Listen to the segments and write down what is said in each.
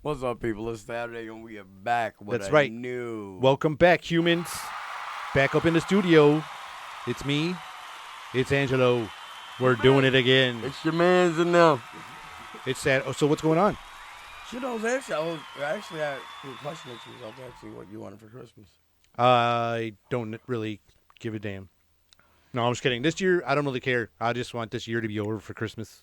What's up, people? It's Saturday, and we are back with That's right. new... Welcome back, humans. Back up in the studio. It's me. It's Angelo. We're doing it again. It's your man's and them. It's sad. Oh, so what's going on? You know, I actually had a question at you. I was asking what you wanted for Christmas. I don't really give a damn. No, I'm just kidding. This year, I don't really care. I just want this year to be over for Christmas.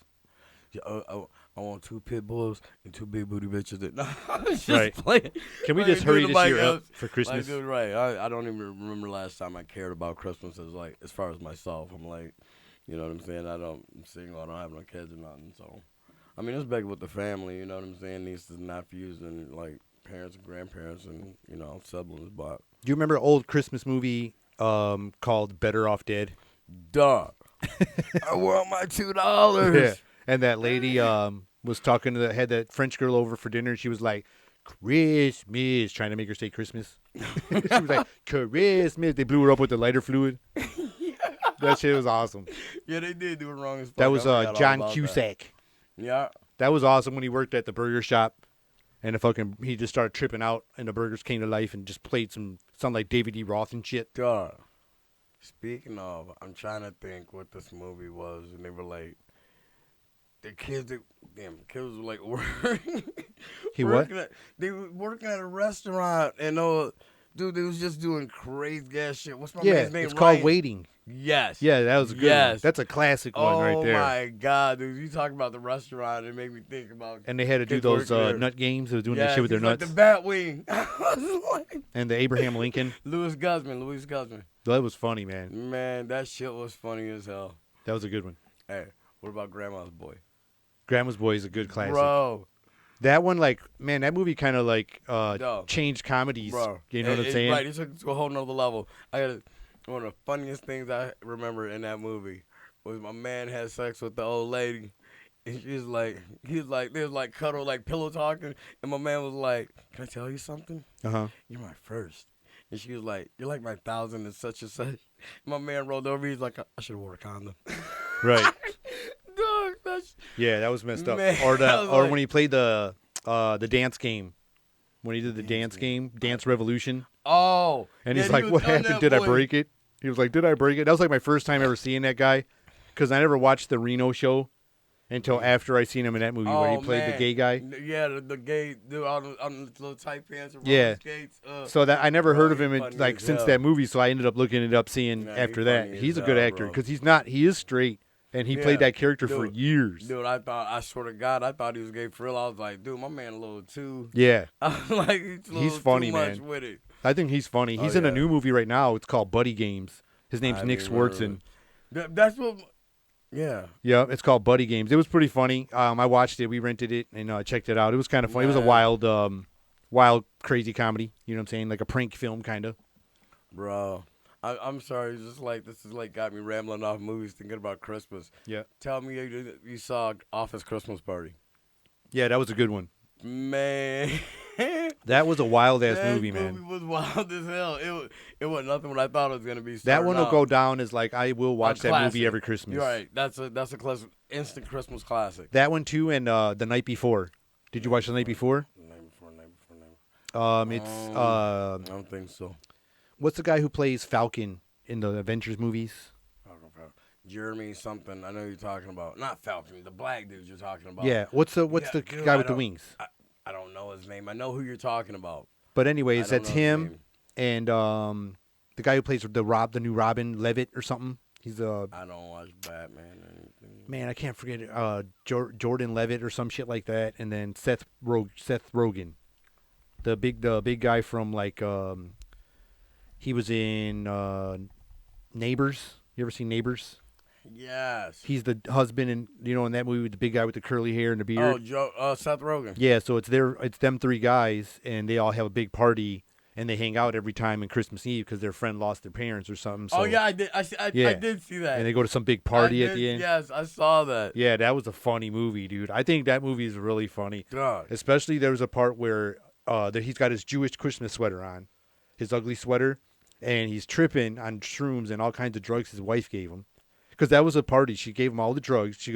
Yeah, I want 2 pit bulls and 2 big booty bitches. No, I'm just Right. playing. Can we just hurry this year up for Christmas? Like, dude, right. I don't even remember last time I cared about Christmas as far as myself. I'm like, you know what I'm saying? I'm single. I don't have no kids or nothing. So, I mean, it's back with the family. You know what I'm saying? Nieces and nephews and like parents and grandparents and siblings. But Do you remember an old Christmas movie called Better Off Dead? duh, I want my $2. Yeah. And that lady was talking to had that French girl over for dinner. And she was like, Christmas, trying to make her say Christmas. She was like, Christmas. They blew her up with the lighter fluid. That shit was awesome. Yeah, they did do it wrong as fuck. That was I forgot all John about Cusack. that. Yeah. That was awesome when he worked at the burger shop. And he just started tripping out and the burgers came to life and just played sound like David E. Roth and shit. Duh. Speaking of, I'm trying to think what this movie was, and they were like, the kids were like working. He what? They were working at a restaurant, and dude, they was just doing crazy ass shit. What's my Yeah, man's name? it's called Ryan? Waiting. Yes. Yeah, that was a good one. That's a classic one right there. Oh my God, dude! You talk about the restaurant, it made me think about. And they had to do kids those working there. nut games. They were doing that shit with their like nuts. the Batwing. I was like, And the Abraham Lincoln. Louis Guzman. That was funny, man. Man, that shit was funny as hell. That was a good one. Hey, what about Grandma's Boy? Grandma's Boy is a good classic. Bro. That one, like, man, that movie kind of like No. changed comedies. Bro. You know what I'm saying? Right, it took it to a whole nother level. One of the funniest things I remember in that movie was my man had sex with the old lady. And he was like, they was like cuddle, like pillow talking. And my man was like, can I tell you something? Uh-huh. You're my first. And she was like, you're like my 1,000 and such and such. And my man rolled over. He's like, I should have wore a condom. Right. Dog, that's... Yeah, that was messed up. Man, Or when he played the dance game. When he did the dance game, Dance Revolution. Oh. And yeah, he's like, what happened? Did I break it? He was like, did I break it? That was like my first time ever seeing that guy. Because I never watched the Reno show until after I seen him in that movie where he played the gay guy. Yeah, the gay dude on the little tight pants and Yeah. skates. So that I never heard of him funny like as since hell. that movie, so I ended up looking it up, seeing after that. funny He's as a good hell, actor bro. because he is straight, and he played Yeah, that character for dude. years. Dude, I swear to God, I thought he was gay for real. I was like, dude, my man a little too. Yeah, I was like, he's funny, too much man. with it. I think he's funny. He's in a new movie right now. It's called Buddy Games. His name's I Nick didn't remember Swartzen. That's what. Yeah. Yeah, it's called Buddy Games. It was pretty funny. I watched it. We rented it and checked it out. It was kind of funny. It was a wild, crazy comedy. You know what I'm saying? Like a prank film, kind of. Bro, I'm sorry. It's just like this is like got me rambling off movies thinking about Christmas. Yeah. Tell me you saw Office Christmas Party. Yeah, that was a good one. Man. That was a wild ass That movie, man. was wild as hell. It was nothing what I thought it was gonna be. That one will out. go down as like I will watch that classic. movie every Christmas. You're right. That's a classic, instant Christmas classic. That one too, and The Night Before. Did you watch The Night Before? Night before. I I don't think so. What's the guy who plays Falcon in the Avengers movies? Jeremy something. I know you're talking about. Not Falcon. The black dude you're talking about. Yeah. What's the dude, guy with the wings? I don't know his name. I know who you're talking about. But anyways, I don't that's know his him name. and the guy who plays the new Robin Levitt or something. He's I don't watch Batman or anything. man, I can't forget it. Jordan Levitt or some shit like that, and then Seth Rogen, the big guy from like he was in Neighbors. You ever seen Neighbors? Yes. He's the husband, and in that movie with the big guy with the curly hair and the beard. Seth Rogen. Yeah, so it's them three guys, and they all have a big party, and they hang out every time on Christmas Eve because their friend lost their parents or something. So, Oh yeah, I did. I did see that. and they go to some big party at the end. Yes, I saw that. Yeah, that was a funny movie, dude. I think that movie is really funny. God. Especially there was a part where he's got his Jewish Christmas sweater on, his ugly sweater, and he's tripping on shrooms and all kinds of drugs his wife gave him. Because that was a party. She gave him all the drugs. She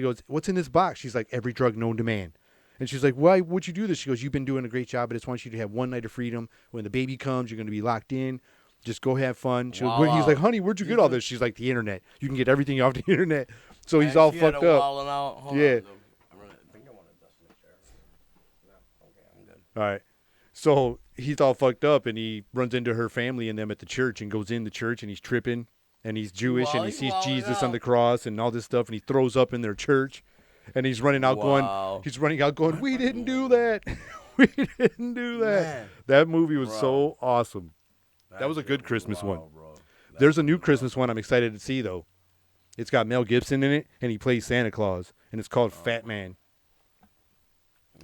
goes, what's in this box? She's like, every drug known to man. And she's like, why would you do this? She goes, you've been doing a great job. I just want you to have one night of freedom. When the baby comes, you're going to be locked in. Just go have fun. She goes, he's like, honey, where'd you get all this? She's like, the internet. You can get everything off the internet. So he's all fucked up. Yeah. I think I want to dust my chair. No, okay, I'm good. All right. So he's all fucked up, and he runs into her family and them at the church and goes in the church, and he's tripping, and he's Jewish, and he sees Jesus on the cross and all this stuff, and he throws up in their church. And he's running out going, we didn't do that. We didn't do that. Man. That movie was so awesome. That was a good Christmas one. There's a new Christmas one I'm excited to see, though. It's got Mel Gibson in it, and he plays Santa Claus, and it's called Fat Man.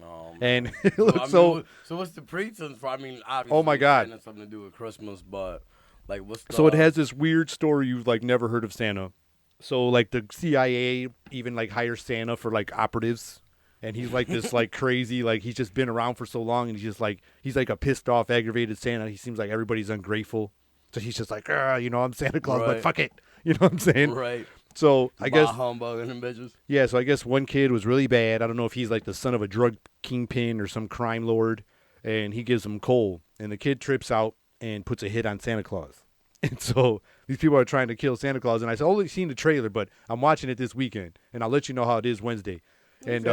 Oh, and it looks so what's the pretense for? I mean, obviously, oh my God, it's something to do with Christmas, but like, what's the... So it has this weird story you've like never heard of Santa. So, like, the CIA even, like, hires Santa for, like, operatives. And he's, like, this, like, crazy, like, he's just been around for so long. And he's like a pissed off, aggravated Santa. He seems like everybody's ungrateful. So he's just like, I'm Santa Claus, but fuck it. You know what I'm saying? Right. So, I guess. Humbugging them bitches. Yeah, so I guess one kid was really bad. I don't know if he's, like, the son of a drug kingpin or some crime lord. And he gives him coal. And the kid trips out and puts a hit on Santa Claus. And so these people are trying to kill Santa Claus. And I said, only seen the trailer, but I'm watching it this weekend. And I'll let you know how it is Wednesday. And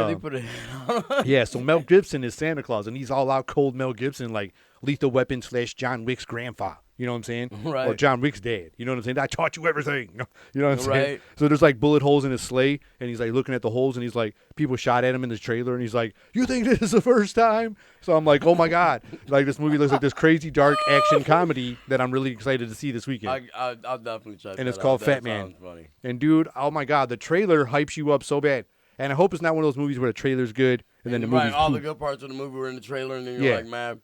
yeah, so Mel Gibson is Santa Claus. And he's all out cold Mel Gibson, like Lethal Weapon / John Wick's grandfather. You know what I'm saying? Right. Or John Wick's dad. You know what I'm saying? I taught you everything. You know what I'm saying? So there's like bullet holes in his sleigh. And he's like looking at the holes. And he's like, people shot at him in this trailer. And he's like, you think this is the first time? So I'm like, oh my God. Like this movie looks like this crazy dark action comedy that I'm really excited to see this weekend. I'll definitely check it out. And it's called Fat Man. Funny. And dude, oh my God, the trailer hypes you up so bad. And I hope it's not one of those movies where the trailer's good and then the movie's all the good parts of the movie were in the trailer and then you're like, man.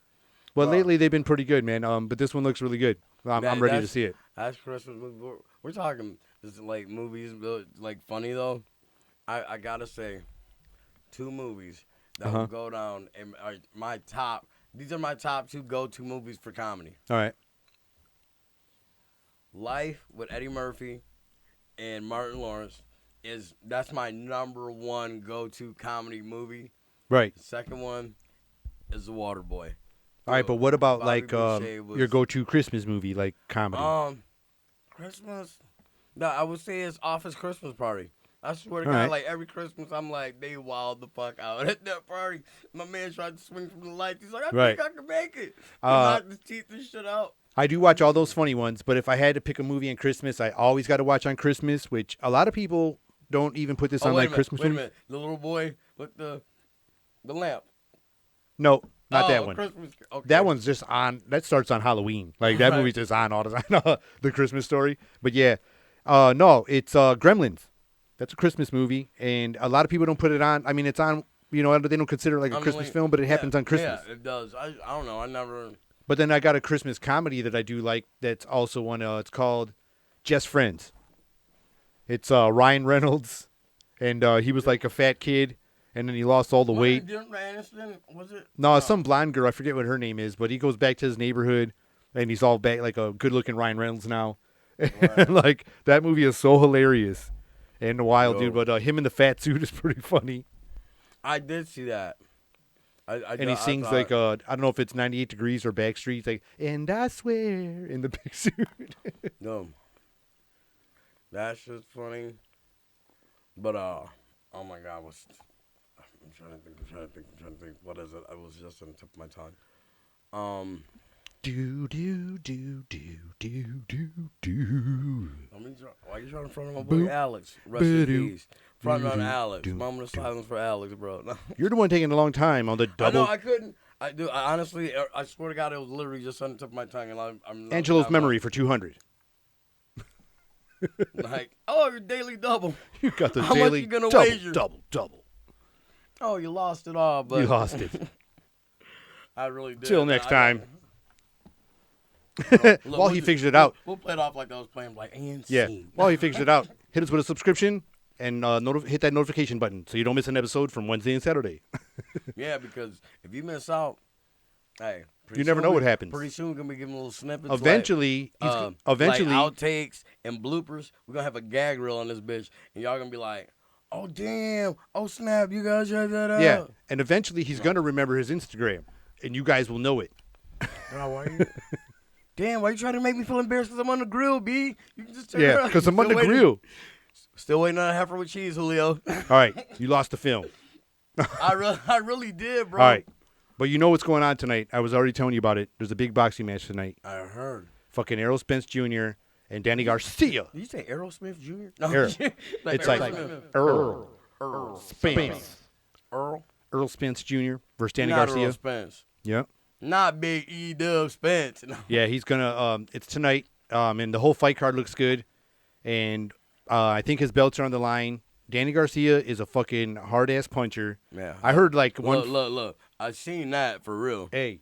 Well, lately they've been pretty good, man. But this one looks really good. I'm ready to see it. That's Christmas movie. We're talking this like movies, like funny though. I gotta say, 2 movies that will go down and are my top. These are my top 2 go-to movies for comedy. All right. Life with Eddie Murphy and Martin Lawrence that's my number 1 go-to comedy movie. Right. The second one is The Waterboy. All right, but what about like your go-to Christmas movie, like comedy? Christmas? No, I would say it's Office Christmas Party. I swear to God, like every Christmas, I'm like, they wild the fuck out at that party. My man tried to swing from the lights. He's like, I think I can make it. He knocked his teeth and shit out. I do watch all those funny ones, but if I had to pick a movie on Christmas, I always got to watch on Christmas, which a lot of people don't even put this on like Christmas movies. Wait a minute, the little boy with the lamp. No. Not that one. Okay. That one's just on. That starts on Halloween. Like that movie's just on all the time. The Christmas Story. But yeah, no, it's Gremlins. That's a Christmas movie, and a lot of people don't put it on. I mean, it's on. You know, they don't consider it like a Christmas film, but it happens on Christmas. Yeah, it does. I don't know. I never. But then I got a Christmas comedy that I do like. That's also on. It's called Just Friends. It's Ryan Reynolds, and he was like a fat kid. And then he lost all the weight. Was it? No, some blonde girl. I forget what her name is. But he goes back to his neighborhood, and he's all back like a good-looking Ryan Reynolds now. Right. Like, that movie is so hilarious and wild, dude. But him in the fat suit is pretty funny. I did see that. And he sings like, I don't know if it's 98 Degrees or Backstreet. Like, and I swear, in the big suit. No. That's just funny. But, oh my God, I'm trying to think. What is it? I was just on the tip of my tongue. Do. Why are you trying to front of my boy Alex? Rest in peace. Front on Alex. Moment of silence for Alex, bro. You're the one taking a long time on the double. I know, I couldn't. I honestly, I swear to God, it was literally just on the tip of my tongue. And I'm Angelo's memory for 200. Like, your daily double. You got the How daily much you gonna wager? Double. Oh, you lost it all, but you lost it. I really did. Till next time. Look, while he figures it out. We'll play it off like I was playing like and yeah. scene. While he figures it out, hit us with a subscription and hit that notification button so you don't miss an episode from Wednesday and Saturday. Yeah, because if you miss out, hey, You never know what happens. Pretty soon we're gonna be giving little snippets. Eventually, eventually, like outtakes and bloopers. We're gonna have a gag reel on this bitch, and y'all gonna be like, "Oh damn! Oh snap! You guys check that out." Yeah, and eventually he's gonna remember his Instagram, and you guys will know it. Bro, why you? Damn, why you trying to make me feel embarrassed because I'm on the grill, B? You can just check it out. Yeah, because I'm on the grill. Still waiting on a heifer with cheese, Julio. All right, you lost the film. I really did, bro. All right, but you know what's going on tonight. I was already telling you about it. There's a big boxing match tonight. I heard. Fucking Errol Spence Jr. and Danny Garcia. Did you say Errol Smith Jr.? No, It's like Earl Spence. Earl Spence Jr. versus Danny Garcia. Earl Spence. Yep. Not Big E Dub Spence. No. Yeah, he's gonna. It's tonight. And the whole fight card looks good, and I think his belts are on the line. Danny Garcia is a fucking hard ass puncher. Yeah. I heard like Look. I seen that for real. Hey,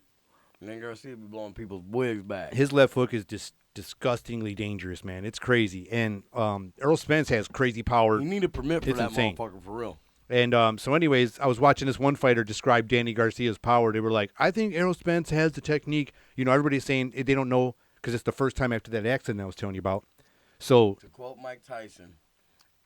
Danny Garcia be blowing people's wigs back. his left hook is just disgustingly dangerous, man. It's crazy. And Earl Spence has crazy power. You need a permit for It's that insane. motherfucker for real. And so anyways, I was watching this one fighter describe Danny Garcia's power. They were like, I think Errol Spence has the technique. You know, everybody's saying they don't know because it's the first time after that accident I was telling you about. So To quote Mike Tyson,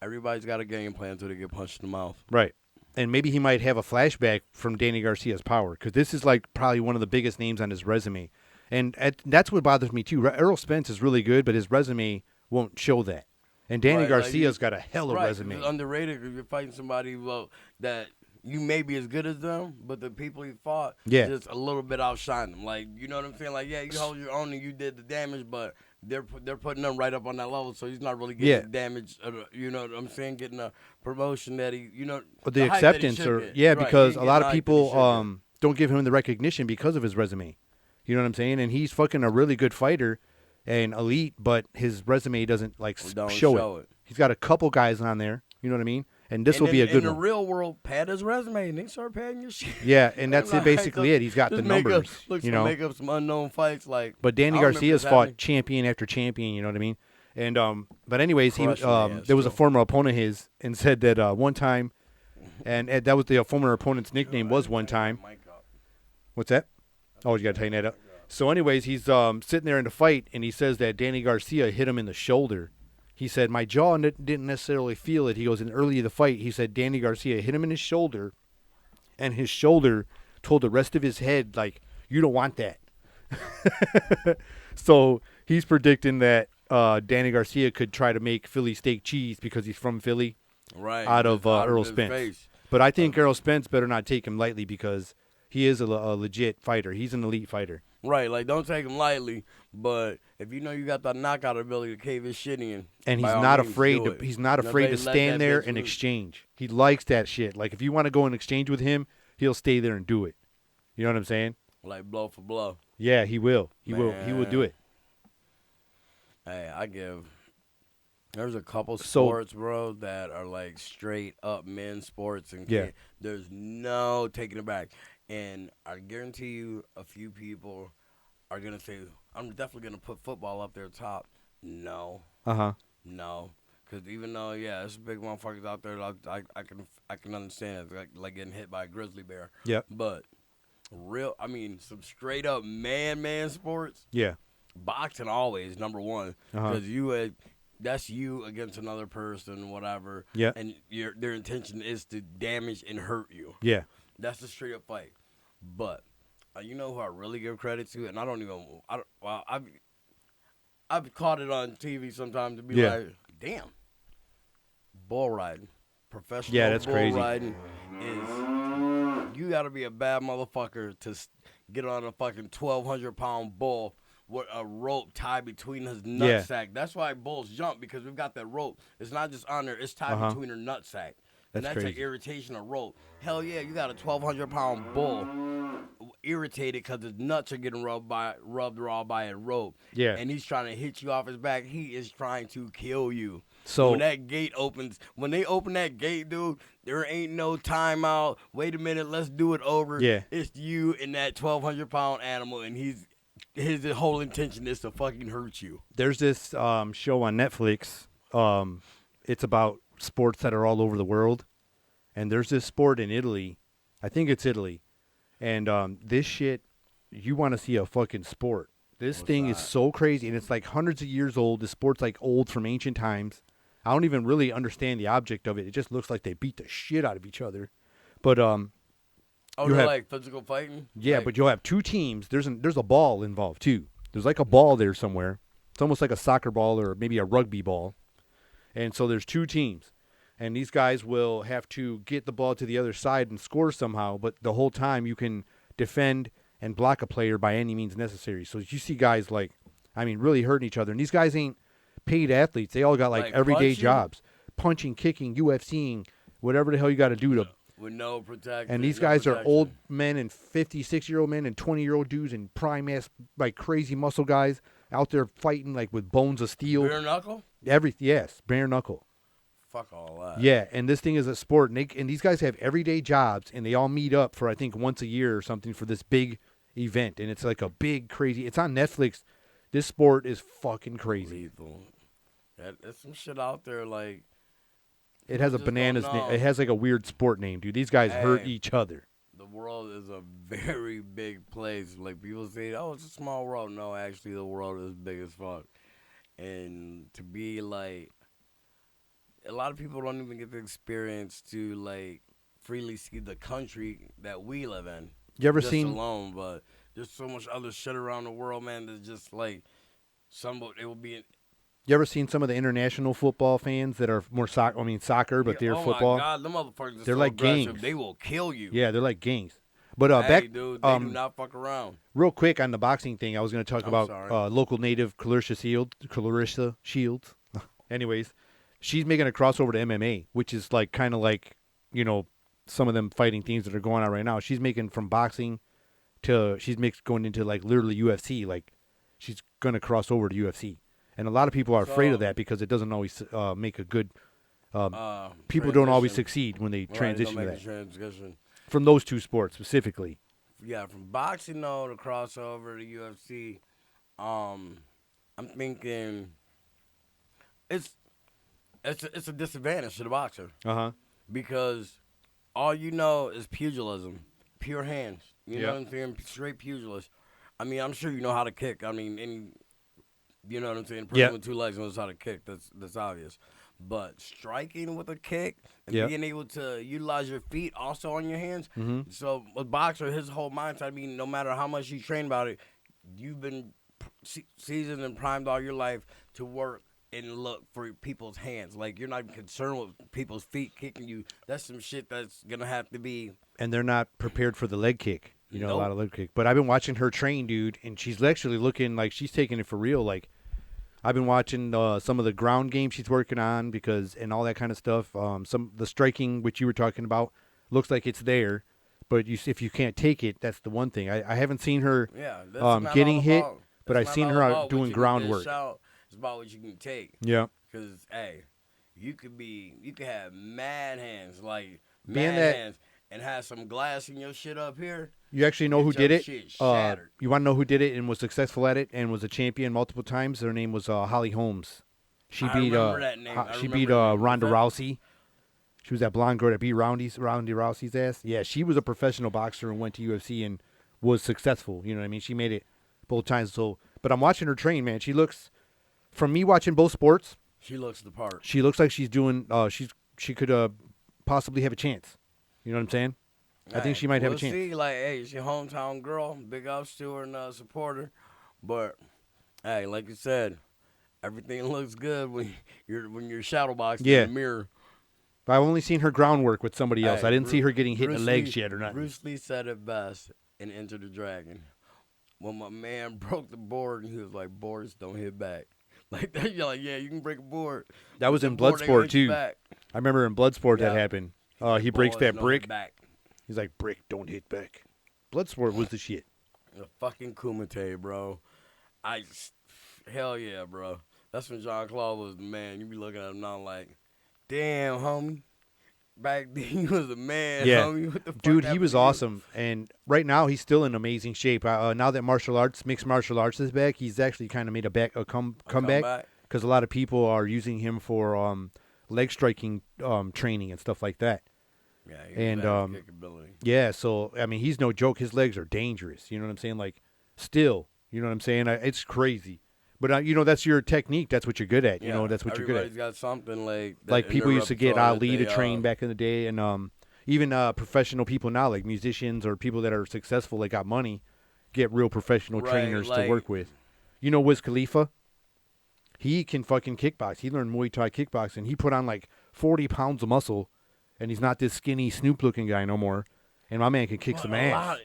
everybody's got a game plan until they get punched in the mouth. right. And maybe he might have a flashback from Danny Garcia's power because this is like probably one of the biggest names on his resume. And that's what bothers me too. Errol Spence is really good, but his resume won't show that. And Danny Garcia's got a hell of a resume. It's underrated because you're fighting somebody that you may be as good as them, but the people he fought just a little bit outshine them. Like, you know what I'm saying? Like, yeah, you hold your own and you did the damage, but they're putting them right up on that level, so he's not really getting the damage. You know what I'm saying? Getting a promotion that he, you know, But the hype that he acceptance, should get. because He a lot of hype that he people should get. don't give him the recognition because of his resume. You know what I'm saying? And he's fucking a really good fighter and elite, but his resume doesn't like Don't show it. He's got a couple guys on there. You know what I mean? And this will be a good one. In the real world, pad his resume and they start padding your shit. Yeah, and that's basically it. He's got the numbers. You know, make up some unknown fights like. but Danny Garcia's fought champion after champion. You know what I mean? And but anyways, he there was a former opponent of his and said that one time, and that was the former opponent's nickname was one time. What's that? Oh, you got to tighten that up. So anyways, he's sitting there in the fight, and he says that Danny Garcia hit him in the shoulder. He said, my jaw didn't necessarily feel it. He goes, in early in the fight, he said Danny Garcia hit him in his shoulder, and his shoulder told the rest of his head, like, you don't want that. So he's predicting that Danny Garcia could try to make Philly steak cheese because he's from Philly out of Earl Spence. But I think Errol Spence better not take him lightly because he is a legit fighter. He's an elite fighter. Right, like don't take him lightly, but if you know you got that knockout ability to cave his shit in, and he's not afraid to stand there and exchange. He likes that shit. Like if you want to go and exchange with him, he'll stay there and do it. You know what I'm saying? Like blow for blow. Yeah, he will. He will do it. Hey, there's a couple sports, bro, that are like straight up men's sports, and there's no taking it back. And I guarantee you a few people are going to say, I'm definitely going to put football up there top. No. No. Because even though, there's big motherfuckers out there, I can understand it, like getting hit by a grizzly bear. Yep. But some straight up man sports. Yeah. Boxing always, number one. Because that's you against another person, whatever. Yeah. And their intention is to damage and hurt you. Yeah. That's a straight up fight. But you know who I really give credit to, and I've caught it on TV sometimes to be like, damn, bull riding, professional that's bull crazy. riding is you got to be a bad motherfucker to get on a fucking 1,200-pound bull with a rope tied between his nutsack. That's why bulls jump, because we've got that rope. It's not just on there; it's tied between her nutsack. That's crazy. an irritation of rope. Hell yeah, you got a 1,200-pound bull irritated because his nuts are getting rubbed raw by a rope. Yeah. And he's trying to hit you off his back. He is trying to kill you. So when that gate opens, when they open that gate, dude, there ain't no timeout. Wait a minute, let's do it over. Yeah. It's you and that 1,200-pound animal, and his whole intention is to fucking hurt you. There's this show on Netflix. It's about sports that are all over the world. And there's this sport in Italy. I think it's Italy. And this shit you want to see a fucking sport. This What's thing is that? so crazy, and it's like hundreds of years old. The sport's like old from ancient times. I don't even really understand the object of it. It just looks like they beat the shit out of each other. But Oh, you they're have like physical fighting. yeah, Like, but you'll have two teams. There's a ball involved too. There's like a ball there somewhere. It's almost like a soccer ball or maybe a rugby ball. And so there's two teams. And these guys will have to get the ball to the other side and score somehow, but the whole time you can defend and block a player by any means necessary. So you see guys like, I mean, really hurting each other. And these guys ain't paid athletes. They all got like everyday punching? jobs. Punching, kicking, UFCing, whatever the hell you got to do to. with no protection. And these guys are old men and 56-year-old men and 20-year-old dudes and prime-ass, like crazy muscle guys out there fighting like with bones of steel. Bare knuckle? Yes, bare knuckle. Fuck all that. Yeah, and this thing is a sport, and these guys have everyday jobs, and they all meet up for I think once a year or something for this big event, and it's like a big crazy. It's on Netflix. This sport is fucking crazy. Lethal. There's some shit out there like. It has a just bananas don't name. know. It has like a weird sport name, dude. These guys hurt Hey. each other. The world is a very big place. Like people say, oh, it's a small world. No, actually, the world is big as fuck. And to be like, a lot of people don't even get the experience to like freely see the country that we live in. You ever Just seen? alone, but there's so much other shit around the world, man. That's just like it will be. You ever seen some of the international football fans that are more soccer, but they're oh football? my God, them motherfuckers are They're so like aggressive. gangs. They will kill you. Yeah, they're like gangs. But Hey, back, dude, they do not fuck around. real quick on the boxing thing, I was going to talk I'm about sorry. local native Clarissa Shields. Anyways, she's making a crossover to MMA, which is like kind of like, some of them fighting things that are going on right now. She's making from boxing to going into like literally UFC. Like she's going to cross over to UFC. And a lot of people are afraid of that because it doesn't always make a good. People don't always Transition. succeed when they Right, transition don't to make that. the transition. From those two sports specifically. Yeah, from boxing though to crossover to UFC, I'm thinking it's a disadvantage to the boxer Uh-huh. because all you know is pugilism, pure hands. You Yeah. know what I'm saying? Straight pugilist. I mean, I'm sure you know how to kick. I mean, you know what I'm saying? Person Yeah. with two legs knows how to kick. That's obvious. But striking with a kick and Yeah. being able to utilize your feet also on your hands. Mm-hmm. So with boxer, his whole mindset, I mean, no matter how much you train about it, you've been seasoned and primed all your life to work and look for people's hands. Like, you're not even concerned with people's feet kicking you. That's some shit that's going to have to be. And they're not prepared for the leg kick. A Nope. lot of leg kick. But I've been watching her train, dude, and she's actually looking like she's taking it for real. Like, I've been watching some of the ground game she's working on and all that kind of stuff. The striking, which you were talking about, looks like it's there. But if you can't take it, that's the one thing. I haven't seen her Yeah, that's not getting all hit, about- but that's I've not seen all her out about what doing you can groundwork. dish out. It's about what you can take. Yeah. Because, hey, you could have mad hands, like Being mad that- hands, and have some glass in your shit up here. You actually know who Get your did it? shit shattered. You want to know who did it and was successful at it and was a champion multiple times? Her name was Holly Holmes. She I beat remember that name. I she remember beat that name. Ronda Was that- Rousey. She was that blonde girl that beat Ronda Rousey's ass. Yeah, she was a professional boxer and went to UFC and was successful. You know what I mean? She made it both times. So, but I'm watching her train, man. She looks, from me watching both sports, She looks the part. she looks like she's doing. She could possibly have a chance. You know what I'm saying? I think she might have a we'll chance. See, like, hey, she's a hometown girl. Big ups to her and support her. But, hey, like you said, everything looks good when you're shadow boxing Yeah. in the mirror. But I've only seen her groundwork with somebody else. Hey, I didn't see her getting hit in the Bruce legs Lee- yet or nothing. Bruce Lee said it best in Enter the Dragon. When my man broke the board, he was like, boards don't hit back. Like that, you're like, yeah, you can break a board. That was but in the board ain't Bloodsport hit you too. back. I remember in Bloodsport that Yeah. happened. He breaks Boards that don't brick. hit back. He's like, brick, don't hit back. Bloodsport was the shit. The fucking Kumite, bro. Hell yeah, bro. That's when Jean-Claude was the man. You be looking at him now like, damn, homie. Back then, he was the man, Yeah. homie. What the fuck Dude, he happened was to you? awesome. And right now, he's still in amazing shape. Now that mixed martial arts is back, he's actually kind of made a comeback. Because a lot of people are using him for leg striking training and stuff like that. Yeah, he And has kickability. yeah, so I mean, he's no joke. His legs are dangerous. You know what I'm saying? Like, still, you know what I'm saying? It's crazy. But you know, that's your technique. That's what you're good at. You know, that's what you're good at. Everybody's got something like that Like in people their used to get repertoire Ali that to train back in the day, and even professional people now, like musicians or people that are successful, that got money, get real professional Right, trainers to like- work with. You know, Wiz Khalifa? He can fucking kickbox. He learned Muay Thai kickboxing. He put on like 40 pounds of muscle, and he's not this skinny Snoop-looking guy no more. And my man can kick some ass.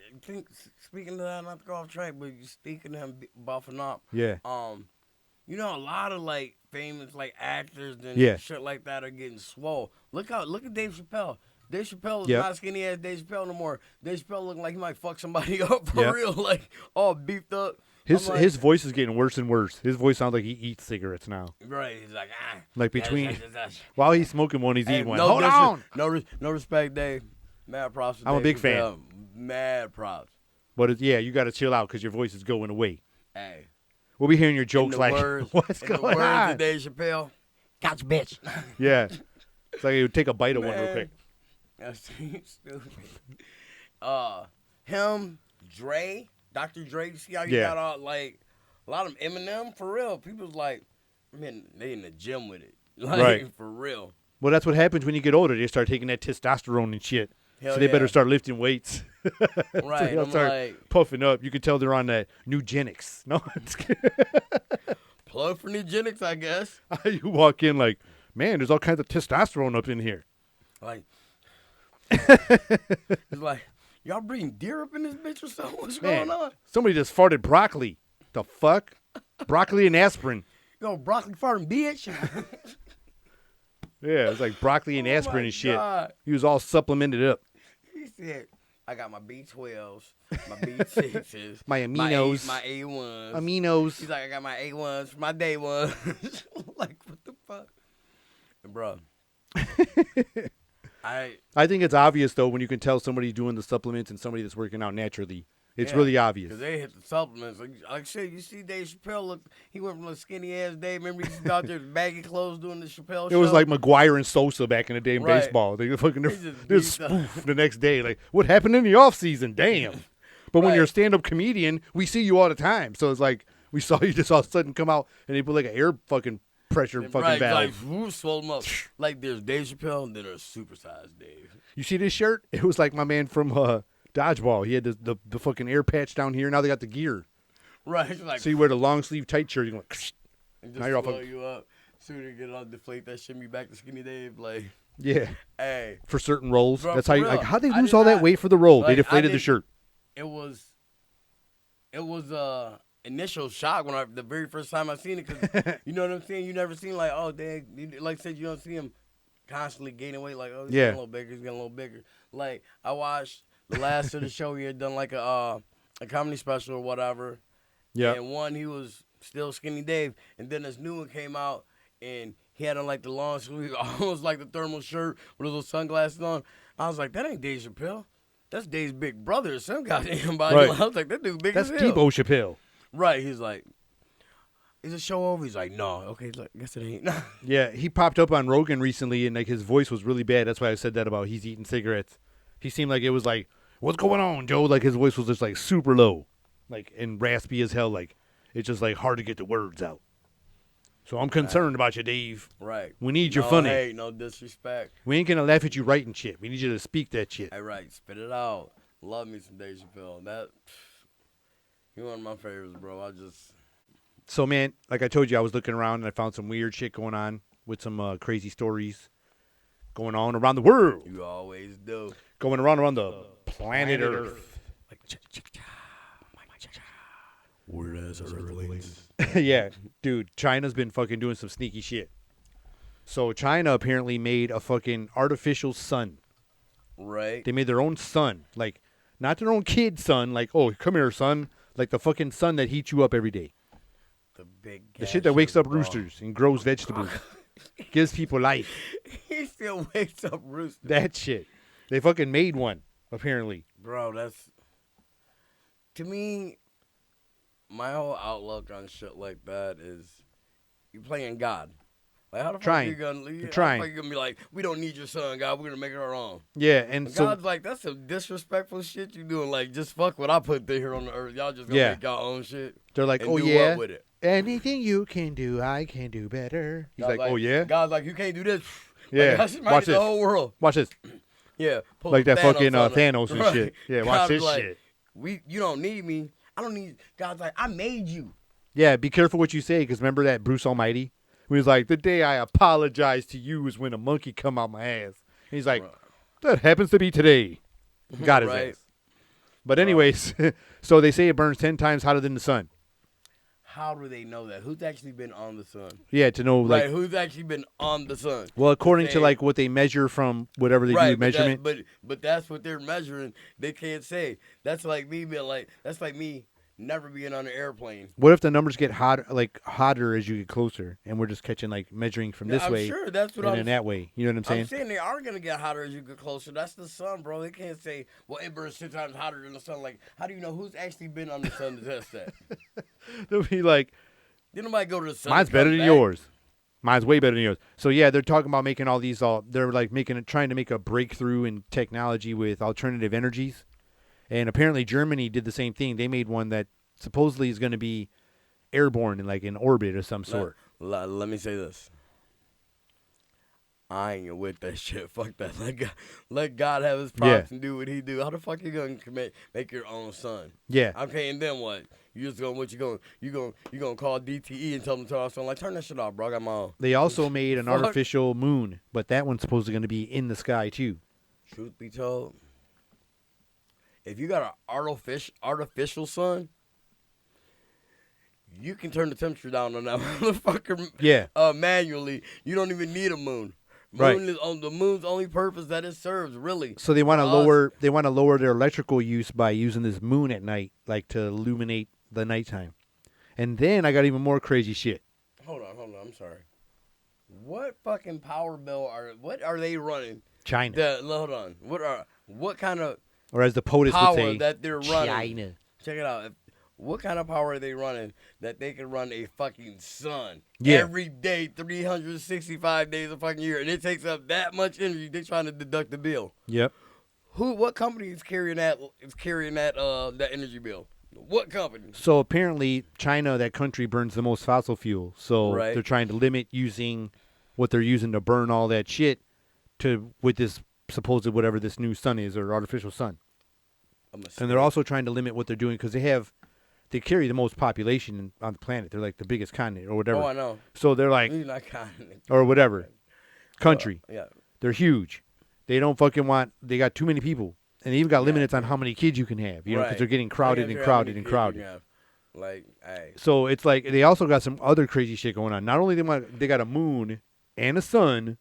Speaking of that, not to go off track, but you speaking of him buffing up. Yeah. You know, a lot of like famous like actors and Yeah. shit like that are getting swole. Look at Dave Chappelle. Dave Chappelle is Yep. not skinny ass Dave Chappelle no more. Dave Chappelle looking like he might fuck somebody up for Yep. real, like all beefed up. His voice is getting worse and worse. His voice sounds like he eats cigarettes now. Right, he's like Like between that's- while he's smoking one, he's Hey, eating one. no Hold disres- on. no respect, Dave. Mad props. To I'm a Dave big fan. Chappelle. Mad props. But yeah, you got to chill out because your voice is going away. Hey, We'll be hearing your in jokes the like, words, what's in going the words on? of Dave Chappelle, gotcha, bitch. Yeah. It's like you take a bite of one real Man. quick. That's stupid. Him, Dre, Dr. Dre. You see how you Yeah. got all like a lot of Eminem for real. People's like, man, they in the gym with it, like Right. for real. Well, that's what happens when you get older. They start taking that testosterone and shit. Hell So they better yeah. start lifting weights. Right, They'll I'm start like- puffing up. You can tell they're on that Nugenics. No, it's Plug for Nugenics, I guess. you walk in like, man, there's all kinds of testosterone up in here. Like, it's like, y'all breeding deer up in this bitch or something? What's Man, going on? somebody just farted broccoli. The fuck? Broccoli and aspirin. Yo, broccoli farting bitch. Yeah, it's like broccoli and Oh aspirin my and shit. God. He was all supplemented up. He said, I got my B12s, my B6s, My aminos. my A1s. Aminos. He's like, I got my A1s for my day ones. Like, what the fuck? And bro, I think it's obvious, though, when you can tell somebody's doing the supplements and somebody that's working out naturally. It's really obvious. Because they hit the supplements. Like I said, you see Dave Chappelle, look, he went from a skinny ass Dave. Remember he used to be out there with baggy clothes doing the Chappelle show? It was like McGuire and Sosa back in the day in Right. baseball. They fucking They just they're beat the- spoof the next day. Like, what happened in the off season? Damn. But when Right. you're a stand up comedian, we see you all the time. So it's like we saw you just all of a sudden come out and they put like an air fucking pressure fucking right, valve. like, whoop, swell him up. Like, there's Dave Chappelle, and then there's supersized Dave. You see this shirt? It was like my man from Dodgeball. He had the fucking air patch down here. Now they got the gear. Right, it's like, So you wear the long sleeve tight shirt. You go, and now just you're off swell of- you up. Soon you get on, deflate that shit, me back to skinny Dave. Like, yeah, hey, for certain roles. Bro, That's for how you real. like. How they I lose did all that not- weight for the role? like, They I deflated the did- shirt. it was initial shock when the very first time I seen it, because you know what I'm saying. You never seen like, oh dang, like I said, you don't see him constantly gaining weight. Like, oh, he's Yeah. getting a little bigger, he's getting a little bigger. Like I watched the last of the show. He had done like a comedy special or whatever. Yeah. And one, he was still skinny Dave, and then this new one came out, and he had on like the long sleeve, almost like the thermal shirt with those sunglasses on. I was like, that ain't Dave Chappelle. That's Dave's big brother or some goddamn body. Right. I was like, that dude big That's as hell. Debo Chappelle. Right. He's like, is the show over? He's like, no. Okay, look, I guess it ain't. Yeah, he popped up on Rogan recently, and like his voice was really bad. That's why I said that about he's eating cigarettes. He seemed like it was like, "What's going on, Joe?" Like his voice was just like super low, like and raspy as hell. Like it's just like hard to get the words out. So I'm concerned about you, Dave. Right. We need your No funny. hate, no disrespect. We ain't gonna laugh at you writing shit. We need you to speak that shit. Hey, right. Spit it out. Love me some Dave Chappelle. That, you're one of my favorites, bro. So man, like I told you, I was looking around and I found some weird shit going on with some crazy stories going on around the world, You always do. going around the planet Earth. Like, weird ass earthlings. Yeah, dude, China's been fucking doing some sneaky shit. So China apparently made a fucking artificial sun. Right. They made their own sun, like not their own kid's sun. Like, oh, come here, son. Like the fucking sun that heats you up every day. The big. The shit that wakes up bro. roosters and grows vegetables, gives people life. He still wakes up roosters. That shit. They fucking made one apparently. Bro, that's, to me, my whole outlook on shit like that is you playing God. Like, how the fuck Trying. you gonna? They're How the trying. fuck you gonna be like, we don't need your son, God. We're gonna make it our own. Yeah, and And so God's like, that's some disrespectful shit you doing. Like, just fuck what I put here on the earth. Y'all just gonna Yeah. make y'all own shit. they're like, And oh do yeah, what with it? anything you can do, I can do better. He's God's like, oh yeah, God's like, you can't do this. yeah. Like, I should Watch the this. whole world. Watch this. Yeah. Pull Like that Thanos fucking on them. Thanos and Right. shit. Yeah, watch God's this like, shit. You don't need me. I don't need. God's like, I made you. Yeah, be careful what you say, because remember that Bruce Almighty? He was like, the day I apologize to you is when a monkey come out my ass. And he's like, Right. that happens to be today. Got his Right. ass. But anyways, so they say it burns 10 times hotter than the sun. How do they know that? Who's actually been on the sun? Yeah, to know like Right, who's actually been on the sun? well, according to Say- like what they measure from whatever they do Right, measurement. but that's what they're measuring. They can't say. That's like me being like. That's like me never being on an airplane. What if the numbers get hotter as you get closer, and we're just catching like measuring from this I'm way sure that's what and I'm then that way? You know what I'm saying? I'm saying they are gonna get hotter as you get closer. That's the sun, bro. They can't say, well, it burns 10 times hotter than the sun. Like, how do you know who's actually been on the sun to test that? They'll be like, Did nobody go to the sun? mine's and better come than back? yours. Mine's way better than yours. So yeah, they're talking about making all these. They're like trying to make a breakthrough in technology with alternative energies, and apparently Germany did the same thing. They made one that supposedly is going to be airborne in like in orbit of some sort. Let me say this. I ain't with that shit. Fuck that. Let God have his props and do what he do. How the fuck you gonna make your own son? Yeah. Okay, and then what? You just gonna call DTE and tell them to turn off something like turn that shit off, bro. I got my own. They also made an Fuck. artificial moon, but that one's supposedly going to be in the sky too. Truth be told, if you got an artificial sun, you can turn the temperature down on that motherfucker. Yeah. Manually. You don't even need a moon. Right. Moon is on the moon's only purpose that it serves, really. So they want to For us. lower. They want to lower their electrical use by using this moon at night, like to illuminate the nighttime. And then I got even more crazy shit. Hold on. I'm sorry. What fucking power bill what are they running? China, Hold on. What kind of or as the POTUS would power say, that they're running? China. Check it out. What kind of power are they running that they can run a fucking sun Yeah. every day, 365 days a fucking year, and it takes up that much energy? They're trying to deduct the bill. Yep. What company is carrying that? That energy bill? What company? So apparently, China, that country, burns the most fossil fuel. So Right. they're trying to limit using what they're using to burn all that shit with this supposed whatever this new sun is or artificial sun. And they're also trying to limit what they're doing because they carry the most population on the planet. They're like the biggest continent or whatever. Oh, I know. So they're like, He's not counting. or whatever, country. Yeah. They're huge. They don't fucking they got too many people. And they even got limits on how many kids you can have, you know, because Right. they're getting crowded and How crowded many and kids crowded. you have. Like, hey. So it's like they also got some other crazy shit going on. Not only they got a moon and a sun.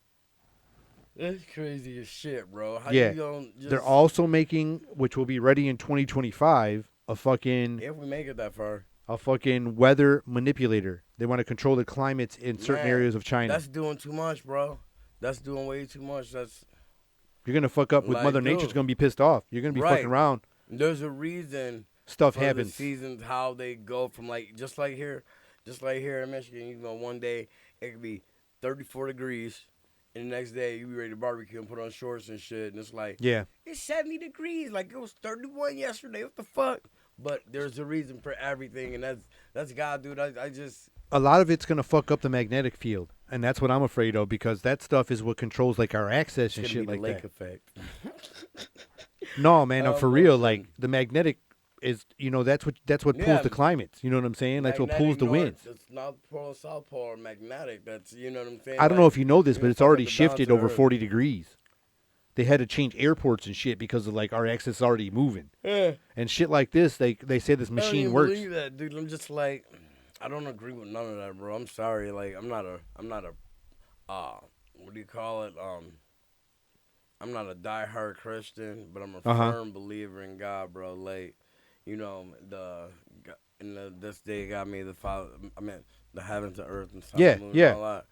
That's crazy as shit, bro. How Yeah. you gonna just, They're also making, which will be ready in 2025, a fucking if we make it that far. weather manipulator. They want to control the climates in certain Man, areas of China. That's doing too much, bro. That's doing way too much. You're gonna fuck up with Like, Mother dude. Nature's gonna be pissed off. You're gonna be Right. fucking around. There's a reason Stuff for the happens. seasons, how they go from just like here in Michigan. You know, one day it could be 34 degrees, and the next day you be ready to barbecue and put on shorts and shit, and it's like Yeah. it's 70 degrees, like it was 31 yesterday. What the fuck? But there's a reason for everything, and that's God, dude. I just A lot of it's gonna fuck up the magnetic field, and that's what I'm afraid of because that stuff is what controls like our access and it's shit gonna be like the lake that. effect. No, man, Oh, for real. bullshit. Like the magnetic is, that's what Yeah. pulls the climates. You know what I'm saying? That's what pulls Magnetic the north, winds. It's not pole, south pole, or magnetic. That's you know what I'm saying. I don't know if you know this, you but can it's fuck up already the balance shifted of the over earth. 40 degrees. They had to change airports and shit because of like our axis is already moving Yeah. and shit like this. They say this I don't machine even works. believe that, dude. I'm just like, I don't agree with none of that, bro. I'm sorry. Like, I'm not a, what do you call it? I'm not a diehard Christian, but I'm a firm believer in God, bro. Like, you know, this day got me the Father. I mean, the heavens and earth and sun, Yeah, and moon, yeah. and all that.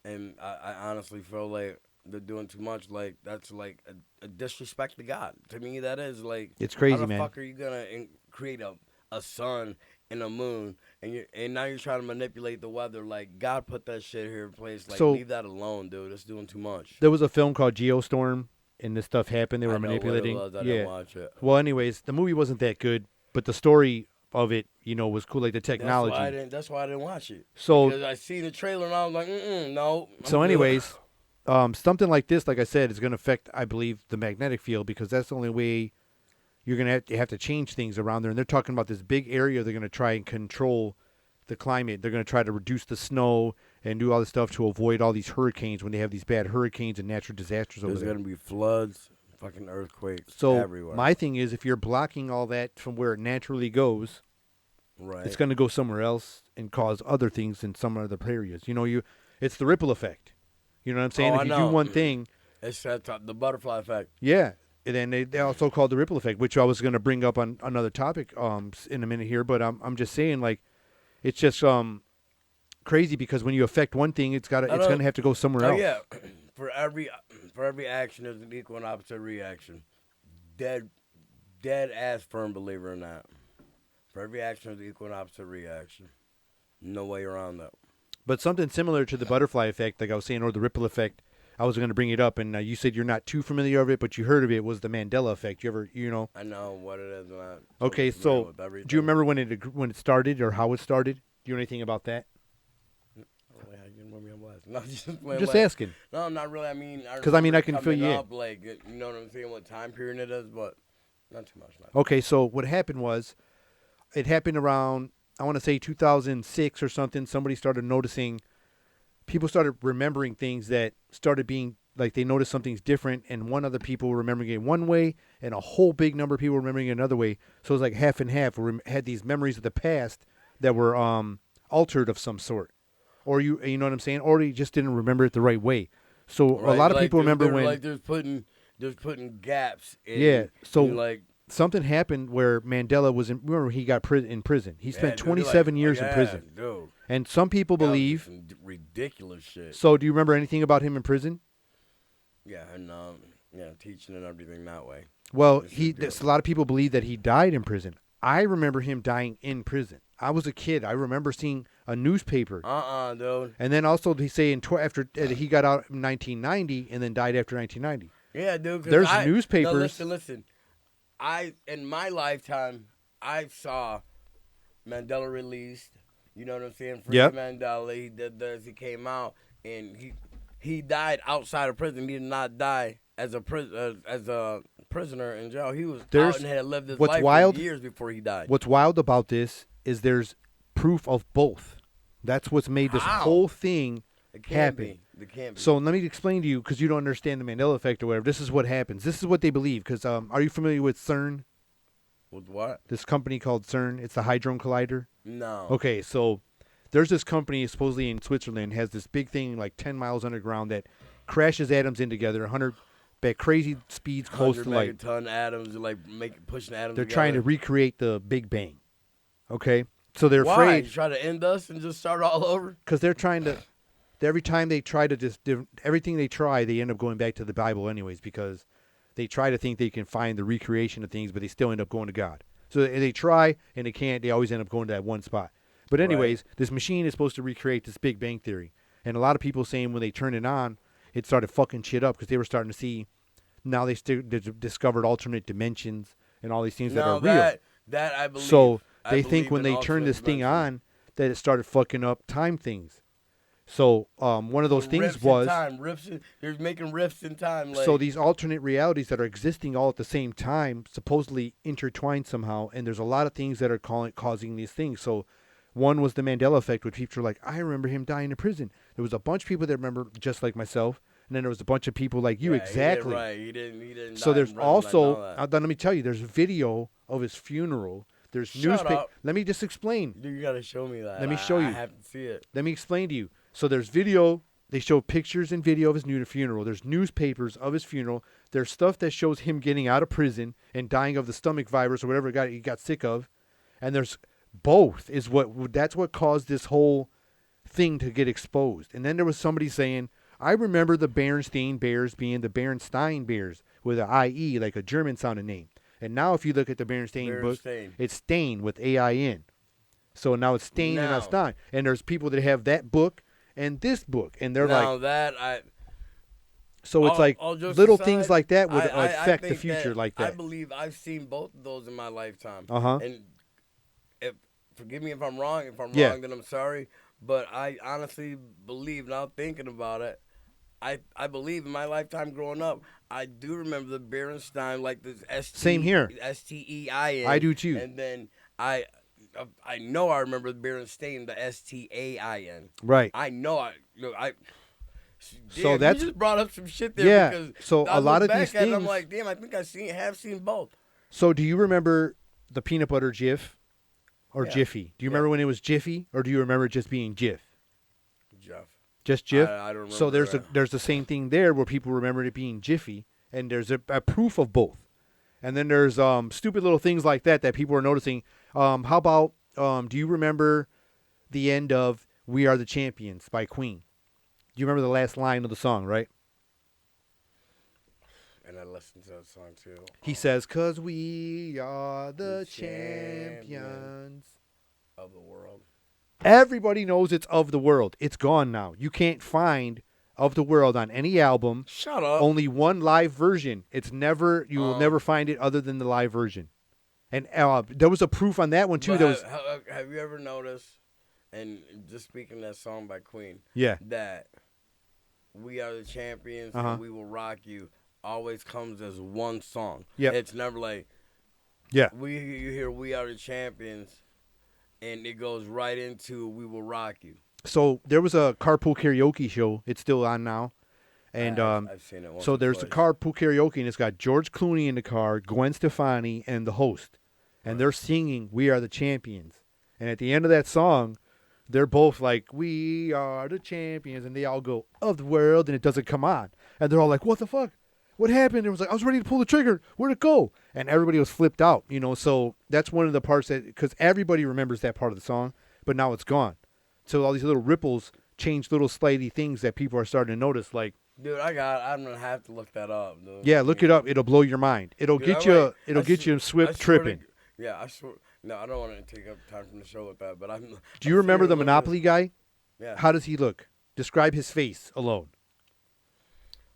And I honestly feel like they're doing too much. Like, that's like a disrespect to God. To me, that is like, It's crazy, how the man. fuck are you gonna create a sun and a moon, and now you're trying to manipulate the weather. Like God put that shit here in place. Like So leave that alone, dude. It's doing too much. there was a film called Geostorm, and this stuff happened. They were I know what it manipulating. was. I Yeah. didn't watch it. Well, anyways, the movie wasn't that good, but the story of it, was cool, like the technology. That's why I didn't watch it. So because I seen the trailer and I was like, no. So, anyways, something like this, like I said, is going to affect, I believe, the magnetic field, because that's the only way you're going to have to change things around there. And they're talking about this big area they're going to try and control the climate. They're going to try to reduce the snow and do all this stuff to avoid all these hurricanes when they have these bad hurricanes and natural disasters over there. There's going to be floods, fucking earthquakes So everywhere. my thing is, if you're blocking all that from where it naturally goes, right. it's going to go somewhere else and cause other things in some other areas. It's the ripple effect. You know what I'm saying? If you do one thing, it's the butterfly effect. Yeah. And then they also called the ripple effect, which I was going to bring up on another topic in a minute here. But I'm just saying, like, it's just crazy, because when you affect one thing, it's going to have to go somewhere else. Yeah. For every action, there's an equal and opposite reaction. Dead ass firm believer in that. For every action, there's an equal and opposite reaction. No way around that. But something similar to the butterfly effect, like I was saying, or the ripple effect, I was going to bring it up, and you said you're not too familiar with it, but you heard of it, was the Mandela effect. You ever. I know what it is. Okay, so do you remember when it started or how it started? Do you know anything about that? No, just asking. No, not really. I mean, because I can fill you in. Like, you know what I'm saying? What time period it is, but not too much. Okay, so what happened was, it happened around, I want to say 2006 or something. Somebody started noticing. People started remembering things that started being, like, they noticed something's different, and one other people were remembering it one way, and a whole big number of people were remembering it another way. So it was like half and half. We had these memories of the past that were altered of some sort. Or you know what I'm saying? Or you just didn't remember it the right way. So a lot of people remember when... Like, there's putting gaps in... Yeah, so... like, something happened where Mandela was in. Remember, he got in prison. He spent 27 years in prison. Dude. And some people believe some ridiculous shit. So, do you remember anything about him in prison? Yeah, and teaching and everything that way. Well, a lot of people believe that he died in prison. I remember him dying in prison. I was a kid. I remember seeing a newspaper. Dude. And then also they say after he got out in 1990 and then died after 1990. Yeah, dude. There's newspapers. No, listen. In my lifetime, I saw Mandela released. You know what I'm saying? Yep. Mandela, he did this. He came out, and he died outside of prison. He did not die as a prisoner in jail. He was out and had lived his life for years before he died. What's wild about this is there's proof of both. That's what's made this whole thing happen. It can't be. So let me explain to you, because you don't understand the Mandela effect or whatever. This is what happens. This is what they believe. Because are you familiar with CERN? With what? This company called CERN. It's the Hadron Collider. No. Okay, so there's this company supposedly in Switzerland, has this big thing like 10 miles underground that crashes atoms in together, 100 at crazy speeds close to light. 100 megaton atoms, like pushing atoms. They're together. trying to recreate the Big Bang. Okay, so they're Why? afraid. Try to end us and just start all over? Because they're trying to. Every time they try to everything they try, they end up going back to the Bible anyways, because they try to think they can find the recreation of things, but they still end up going to God. So they try and they can't. They always end up going to that one spot. But anyways, This machine is supposed to recreate this Big Bang Theory, and a lot of people saying when they turned it on, it started fucking shit up because they were starting to see. Now they discovered alternate dimensions and all these things that are real. That I believe. So they think when they turned this thing on, that it started fucking up time things. So one of those things was they're making rifts in time. So these alternate realities that are existing all at the same time supposedly intertwined somehow, and there's a lot of things that are causing these things. So one was the Mandela effect, which people are like, I remember him dying in prison. There was a bunch of people that remember, just like myself, and then there was a bunch of people like you. Exactly. He didn't. So there's also, let me tell you, there's video of his funeral. There's newspaper. Let me just explain. Dude, you gotta show me that. Let me show you. I have to see it. Let me explain to you. So there's video. They show pictures and video of his funeral. There's newspapers of his funeral. There's stuff that shows him getting out of prison and dying of the stomach virus or whatever he got sick of. And there's both. That's what caused this whole thing to get exposed. And then there was somebody saying, I remember the Berenstain Bears being the Berenstain Bears with an IE, like a German sounding name. And now if you look at the Berenstain book, it's Stain with AIN. So now it's Stain and not Stein. And there's people that have that book and this book, and they're now like, that I. so it's like all jokes little aside, things like that would I affect the think future like that. I believe I've seen both of those in my lifetime. Uh-huh. And forgive me if I'm wrong. If I'm Yeah. wrong, then I'm sorry. But I honestly believe, now thinking about it, I believe in my lifetime growing up, I do remember the Berenstein, like this Same here. Stein. I do too. And then I know I remember the Berenstain, the Stain. Right. I know So damn, that's you just brought up some shit there. Yeah, Because so I a lot look of these back at it, I'm things- like, damn, I think have seen both. So do you remember the peanut butter Jif or Yeah. Jiffy? Do you remember when it was Jiffy, or do you remember it just being Jif? Jeff. Just Jif? I don't remember. So that. there's the same thing there where people remember it being Jiffy, and there's a proof of both. And then there's stupid little things like that people are noticing. How about do you remember the end of "We Are the Champions" by Queen? Do you remember the last line of the song, right? And I listened to that song too. He says, "'Cause we are the champions of the world." Everybody knows it's Of the World. It's gone now. You can't find Of the World on any album. Shut up. Only one live version. It's never. You will never find it other than the live version. And there was a proof on that one too. Have you ever noticed? And just speaking that song by Queen. Yeah. That "We Are the Champions" Uh-huh. and "We Will Rock You" always comes as one song. Yeah. It's never like. Yeah. You hear "We Are the Champions," and it goes right into "We Will Rock You." So there was a carpool karaoke show. It's still on now. And I've seen it once. so or there's the twice. carpool karaoke, and it's got George Clooney in the car, Gwen Stefani, and the host. And they're singing "We Are the Champions." And at the end of that song, they're both like, "We are the champions," and they all go, "Of the world," and it doesn't come on. And they're all like, "What the fuck? What happened?" It was like, "I was ready to pull the trigger. Where'd it go?" And everybody was flipped out, So that's one of the parts because everybody remembers that part of the song, but now it's gone. So all these little ripples change little slightly things that people are starting to notice. Like, Dude, I'm gonna have to look that up, dude. yeah, look it up. It'll blow your mind. It'll Dude, get I you. like- It'll I get you I swift swear to- tripping. Yeah, I swear. No, I don't want to take up time from the show with that, but I'm. Do you remember the serious. Monopoly guy? Yeah. How does he look? Describe his face alone.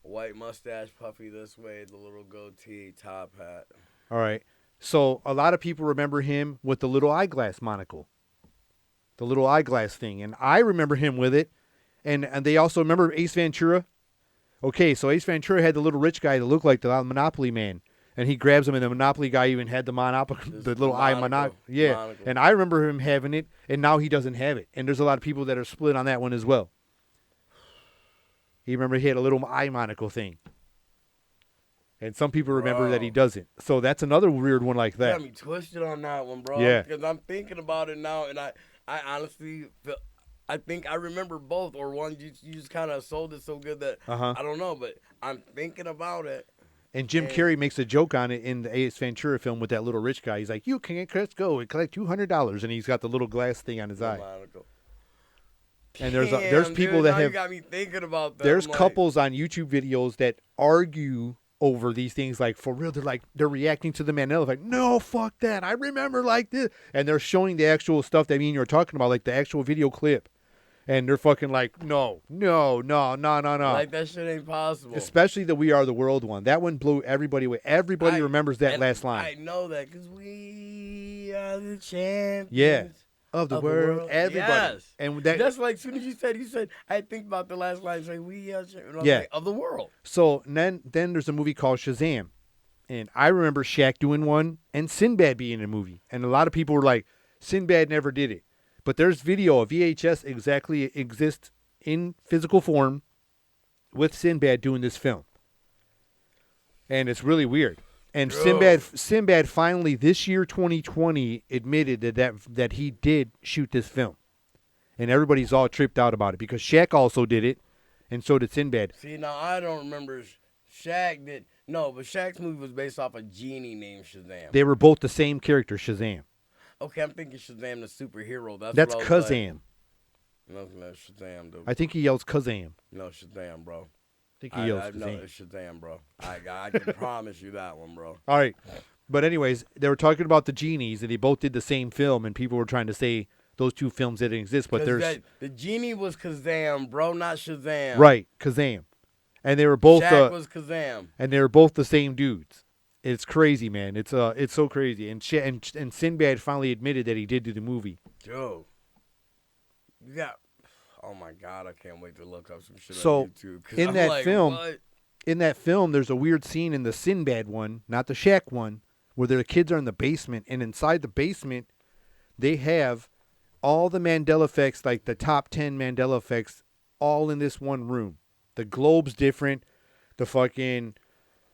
White mustache, puffy this way, the little goatee, top hat. All right. So a lot of people remember him with the little eyeglass monocle, the little eyeglass thing, and I remember him with it. And they also remember Ace Ventura. Okay, so Ace Ventura had the little rich guy that looked like the Monopoly man, and he grabs him, and the Monopoly guy even had the the little eye monocle. Yeah, monocle. and I remember him having it, and now he doesn't have it. And there's a lot of people that are split on that one as well. You remember he had a little eye monocle thing. And some people remember that he doesn't. So that's another weird one like You that. got me twisted on that one, bro. Yeah. Because I'm thinking about it now, and I honestly feel, I think I remember both, or one you just kind of sold it so good that I don't know, but I'm thinking about it. And Jim Carrey makes a joke on it in the Ace Ventura film with that little rich guy. He's like, "You can't go and collect $200," and he's got the little glass thing on his eye. Monocle. And there's Damn, people dude, that now have you got me thinking about that. there's I'm like, couples on YouTube videos that argue over these things, like for real. They're reacting to the Mandela, like, "No, fuck that. I remember like this," and they're showing the actual stuff that me and you were talking about, like the actual video clip, and they're fucking like, no. Like that shit ain't possible. Especially the "We Are the World" one. That one blew everybody away. Everybody remembers that and last line. I know that because we are the champions. Yeah. Of the world, everybody. Yes. And that's like, as soon as you said, I think about the last line, say, "We are champions." Yeah. Like, of the world. So then there's a movie called Shazam. And I remember Shaq doing one and Sinbad being in a movie. And a lot of people were like, Sinbad never did it. But there's video of VHS exactly exists in physical form with Sinbad doing this film. And it's really weird. And Sinbad finally this year, 2020, admitted that he did shoot this film. And everybody's all tripped out about it because Shaq also did it, and so did Sinbad. See, now I don't remember Shaq did. No, but Shaq's movie was based off a genie named Shazam. They were both the same character, Shazam. Okay, I'm thinking Shazam the superhero. That's what I was Kazam. Like. No, Shazam, dude. I think he yells Kazam. No, Shazam, bro. I think he yells No, Kazam. it's Shazam, bro. I can promise you that one, bro. All right. But anyways, they were talking about the genies, and they both did the same film, and people were trying to say those two films didn't exist. But there's the genie was Kazam, bro, not Shazam. right, Kazam, and they were both Shaq was Kazam, and they were both the same dudes. It's crazy, man. It's so crazy. And Sinbad finally admitted that he did do the movie. Dude, you got. Oh my God, I can't wait to look up some shit So, on YouTube. in I'm that like, film, what? in that film, there's a weird scene in the Sinbad one, not the Shaq one, where the kids are in the basement, and inside the basement, they have all the Mandela effects, like the top 10 Mandela effects, all in this one room. The globe's different. The fucking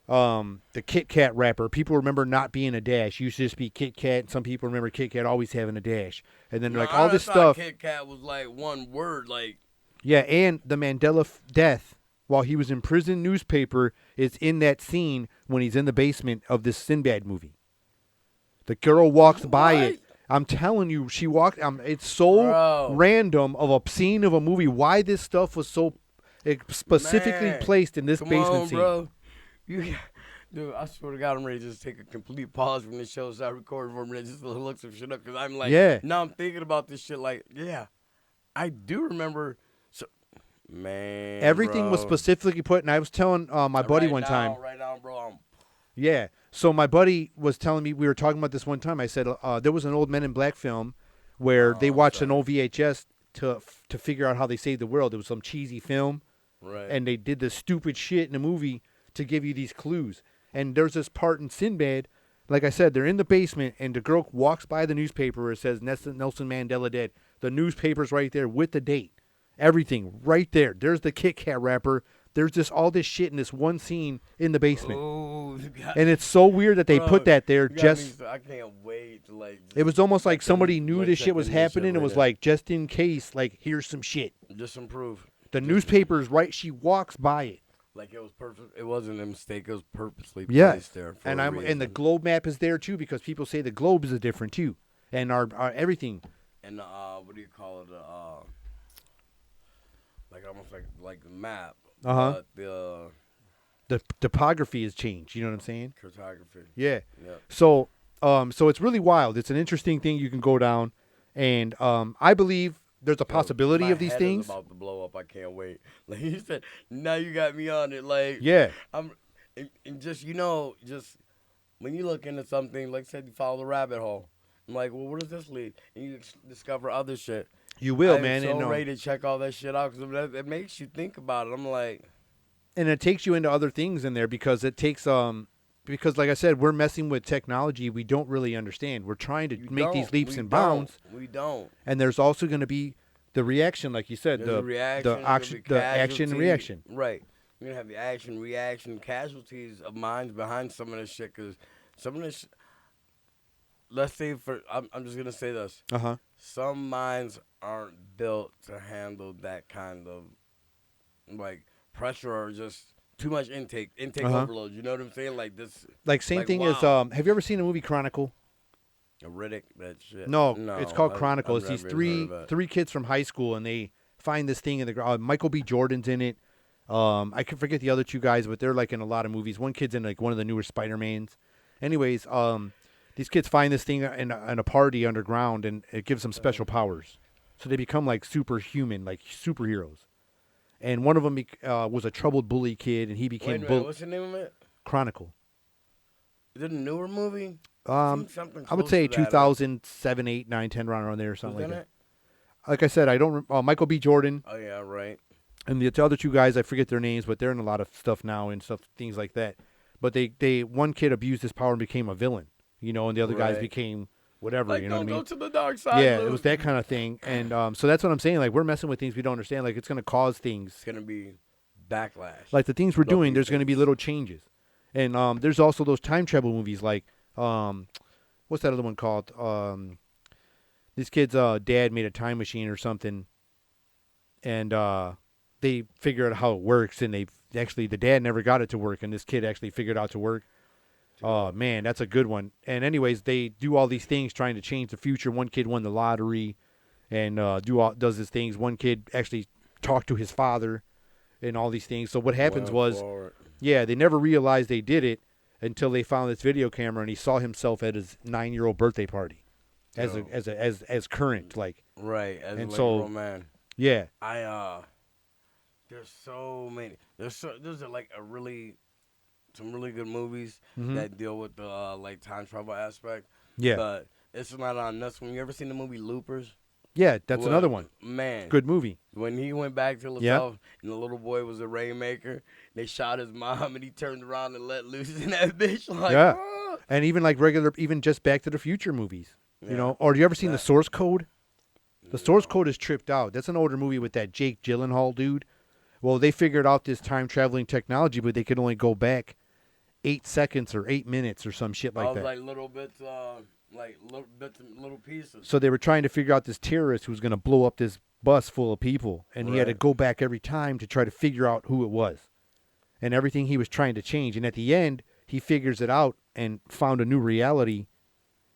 the Kit Kat wrapper. People remember not being a dash. Used to just be Kit Kat. And some people remember Kit Kat always having a dash. And then like all this stuff. Kit Kat was like one word, like. Yeah, and the Mandela death while he was in prison newspaper is in that scene when he's in the basement of this Sinbad movie. The girl walks by it. I'm telling you, she walked. It's so random of a scene of a movie. Why this stuff was so specifically placed in this basement scene. Bro. Dude, I swear to God, I'm ready to just take a complete pause from this show, start recording for a minute, just to look some shit up, because I'm like, now I'm thinking about this shit, like, yeah, I do remember, man, everything was specifically put, and I was telling my buddy one time. Right now, bro. Yeah, so my buddy was telling me, we were talking about this one time, I said, there was an old Men in Black film where they watched an old VHS to figure out how they saved the world. It was some cheesy film, and they did this stupid shit in the movie to give you these clues. And there's this part in Sinbad, like I said, they're in the basement, and the girl walks by the newspaper where it says Nelson Mandela dead. The newspaper's right there with the date. Everything right there. There's the Kit Kat wrapper. There's just all this shit in this one scene in the basement. And it's so weird that they put that there I can't wait to like. It was almost like somebody knew this shit was happening and was like, just in case, like, here's some shit. Just some proof. The newspaper's right. She walks by it. Like it was perfect. It wasn't a mistake. It was purposely placed there. For and a reason. And the globe map is there too because people say the globe is different too, and our everything. And what do you call it? Like almost like the map. The topography has changed. You know what I'm saying? Cartography. Yeah. Yep. So it's really wild. It's an interesting thing you can go down, and I believe there's a possibility of these things. My head is about to blow up. I can't wait. Like you said, now you got me on it. Like and just just when you look into something, like I said, you follow the rabbit hole. I'm like, well, where does this lead? And you discover other shit. You will, man. I'm so ready to check all that shit out because it makes you think about it. I'm like, and it takes you into other things in there because it takes because like I said, we're messing with technology we don't really understand. We're trying to make these leaps and bounds. We don't. And there's also going to be the reaction, like you said, the action and reaction. Right. You're going to have the action, reaction, casualties of minds behind some of this shit because some of this, let's say I'm just going to say this. Some minds aren't built to handle that kind of like pressure or just too much intake overload. You know what I'm saying? Like this. Like same thing as have you ever seen the movie Chronicle? Riddick, that shit. No, it's called Chronicle. It's these three kids from high school, and they find this thing in the ground. Michael B. Jordan's in it. I can forget the other two guys, but they're like in a lot of movies. One kid's in like one of the newer Spider-Mans. Anyways, these kids find this thing in a party underground, and it gives them special powers. So they become like superhuman, like superheroes. And one of them was a troubled bully kid, and he became bully. What's the name of it? Chronicle. Is it a newer movie? I would say 2007, 8, 9, 10, around there or something like that. Like I said, I don't. Michael B. Jordan. Oh yeah, right. And the other two guys, I forget their names, but they're in a lot of stuff now and things like that. But one kid abused his power and became a villain, and the other guys became whatever. Like, you know what I mean? Go to the dark side. Yeah, Luke. It was that kind of thing, and so that's what I'm saying. Like we're messing with things we don't understand. Like it's going to cause things. It's going to be backlash. Like the things we're doing, there's going to be little changes, and there's also those time travel movies like what's that other one called? This kid's dad made a time machine or something, and they figure out how it works, and the dad never got it to work, and this kid actually figured out to work. Oh man, that's a good one. And anyways, they do all these things trying to change the future. One kid won the lottery, and does his things. One kid actually talked to his father, and all these things. So what happens they never realized they did it until they found this video camera, and he saw himself at his 9-year-old birthday party. Yo, as current, like. right, as And like so real man. yeah, There's so many. There's like some really good movies hmm that deal with the like time travel aspect, yeah, but it's not on this one. You ever seen the movie Loopers? yeah. That's another Well, one. man, Good movie. when he went back to Yeah, himself and the little boy was a rainmaker, they shot his mom and he turned around and let loose in that bitch like, yeah. ah! And even like regular, even just Back to the Future movies. You Yeah, know, or do you ever seen The that Source Code? The Source no, Code is tripped out. That's an older movie with that Jake Gyllenhaal dude. Well, they figured out this time traveling technology, but they could only go back 8 seconds or 8 minutes or some shit I like was that. like little bits and little pieces. So they were trying to figure out this terrorist who was going to blow up this bus full of people, and he had to Right. go back every time to try to figure out who it was, and everything he was trying to change. And at the end, he figures it out and found a new reality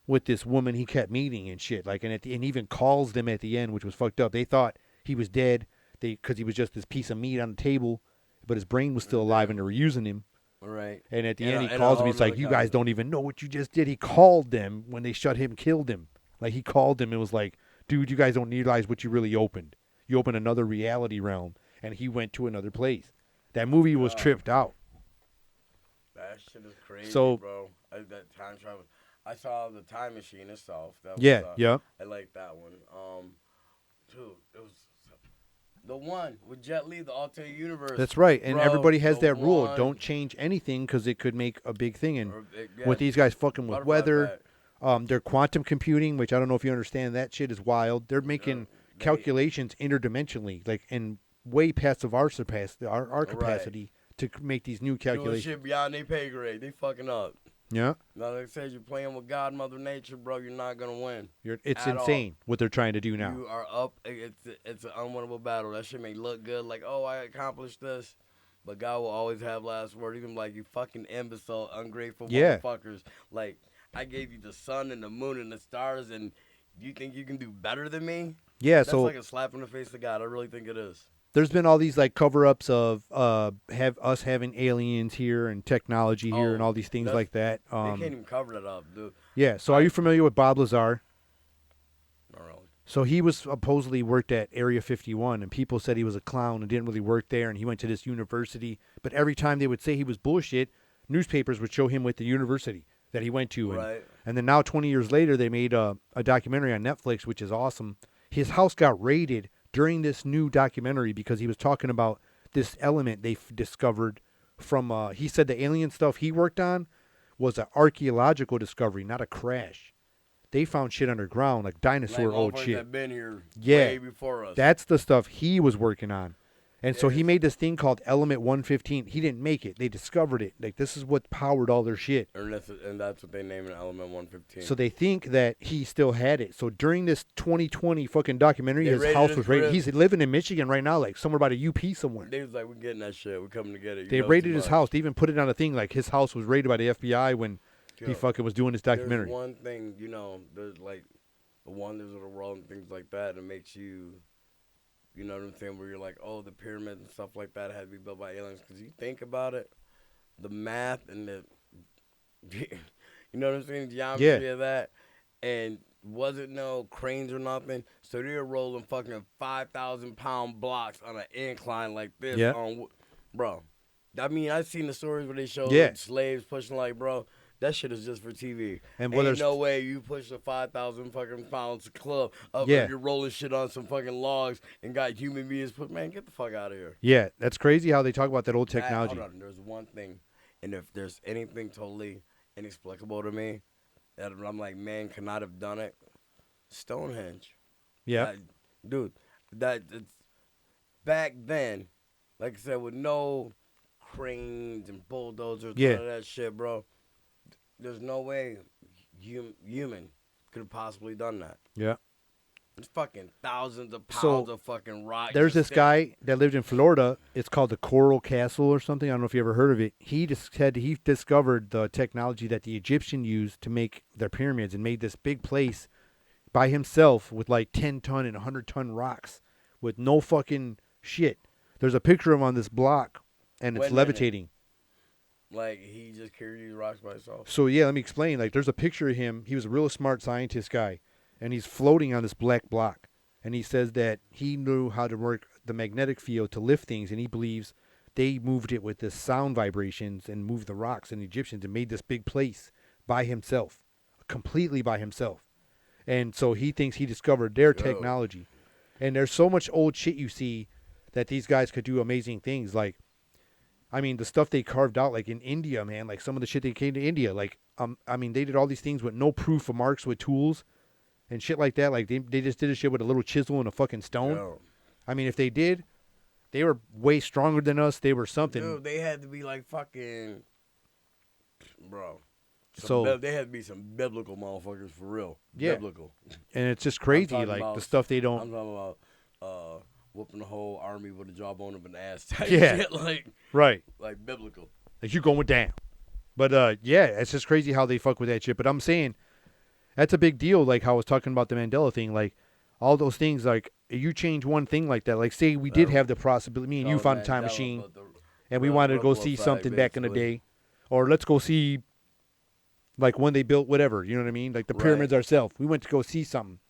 with this woman he kept meeting and shit. Like, and even calls them at the end, which was fucked up. They thought he was dead, because he was just this piece of meat on the table, but his brain was still alive, and they were using him. Right. And at the end, he And a calls him. whole He's like, nother "You guys concept. don't even know what you just did." He called them when they shot him, killed him. Like, he called them and was like, "Dude, you guys don't realize what you really opened. You opened another reality realm." And he went to another place. That movie was God. tripped out. That shit is crazy, So- bro. That time travel. I saw the Time Machine itself. That Yeah, was, yeah. I like that one. Dude, it was the one with Jet Li, the alternate universe. That's right. And Bro, everybody has the that rule: one- don't change anything because it could make a big thing. And Yeah, with these guys fucking with butterfly weather, effect. their quantum computing, which I don't know if you understand, that shit is wild. They're making They- calculations interdimensionally, like, and way past of our Right. capacity to make these new doing calculations. shit beyond their pay grade. They fucking up. Yeah, Now, like I said, you're playing with God, Mother Nature, bro. You're not gonna win. it's At all. insane what they're trying to do now. You are up. It's an unwinnable battle. That shit may look good, like, oh, I accomplished this, but God will always have last word. Even like, you fucking imbecile, ungrateful Yeah. motherfuckers. Like, I gave you the sun and the moon and the stars, and you think you can do better than me? Yeah, That's so like a slap in the face of God. I really think it is. there's been all these like cover-ups of have us having aliens here and technology here and Oh, all these things that's- like that. They can't even cover that up, dude. Yeah. So are you familiar with Bob Lazar? Not really. So he was supposedly worked at Area 51, and people said he was a clown and didn't really work there, and he went to this university. But every time they would say he was bullshit, newspapers would show him with the university that he went to. Right. And then now, 20 years later, they made a documentary on Netflix, which is awesome. His house got raided during this new documentary because he was talking about this element they discovered from, he said the alien stuff he worked on was an archaeological discovery, not a crash. They found shit underground, like dinosaur old motherfuckers shit. that been here Yeah. way before us. That's the stuff he was working on. And so he Yes. made this thing called Element 115. He didn't make it. They discovered it. Like, this is what powered all their shit. and that's what they named it, Element 115. So they think that he still had it. So during this 2020 fucking documentary, They his raided house his was raided. crib. He's living in Michigan right now, like somewhere by the UP somewhere. They was like, we're getting that shit. We're coming to get it. You They know raided too his much. house. They even put it on a thing like his house was raided by the FBI when Yo, he fucking was doing this documentary. There's one thing, there's like the wonders of the world and things like that. It makes you, you know what I'm saying, where you're like, oh, the pyramids and stuff like that had to be built by aliens. Because you think about it, the math and the, you know what I'm saying, geometry of that. And wasn't no cranes or nothing. So they were rolling fucking 5,000-pound blocks on an incline like this. Yeah. Bro, I mean, I've seen the stories where they show Yeah. slaves pushing like, bro, that shit is just for TV. And Ain't there's no way you push a 5,000 fucking pounds club up Yeah. and you're rolling shit on some fucking logs and got human beings put. Man, get the fuck out of here. Yeah, that's crazy how they talk about that old technology. Hold on, there's one thing, and if there's anything totally inexplicable to me, that I'm like, man, could not have done it. Stonehenge. Yeah. Dude, it's back then, like I said, with no cranes and bulldozers, Yeah. none of that shit, bro. There's no way human could have possibly done that. Yeah. It's fucking thousands of So, pounds of fucking rock. There's just this guy that lived in Florida. It's called the Coral Castle or something. I don't know if you ever heard of it. He just said he discovered the technology that the Egyptian used to make their pyramids and made this big place by himself with like 10-ton and 100-ton rocks with no fucking shit. There's a picture of him on this block and it's Wait a minute. levitating. Like, he just carried these rocks by himself. So yeah, let me explain. Like, there's a picture of him. He was a real smart scientist guy. and he's floating on this black block. And he says that he knew how to work the magnetic field to lift things, and he believes they moved it with the sound vibrations and moved the rocks and the Egyptians and made this big place by himself, completely by himself. And so he thinks he discovered their technology. And there's so much old shit you see that these guys could do amazing things. Like, I mean, the stuff they carved out, like in India, man, like some of the shit they came to India, like, I mean, they did all these things with no proof of marks with tools and shit like that. Like, they just did a shit with a little chisel and a fucking stone. Yo. I mean, if they did, they were way stronger than us. They were something. Dude, they had to be like fucking, bro. They had to be some biblical motherfuckers for real. Yeah. Biblical. And it's just crazy, like the stuff they don't. I'm talking about whooping the whole army with a jawbone of an ass type Yeah. shit, like Right. like biblical. Like you going down. But yeah, it's just crazy how they fuck with that shit. But I'm saying that's a big deal. Like how I was talking about the Mandela thing, like all those things. Like you change one thing like that. Like say we did have the possibility, me and you found a time machine, and we wanted to go see something back in the day, or let's go see. Like when they built whatever, you know what I mean? Like the pyramids ourselves. We went to go see something.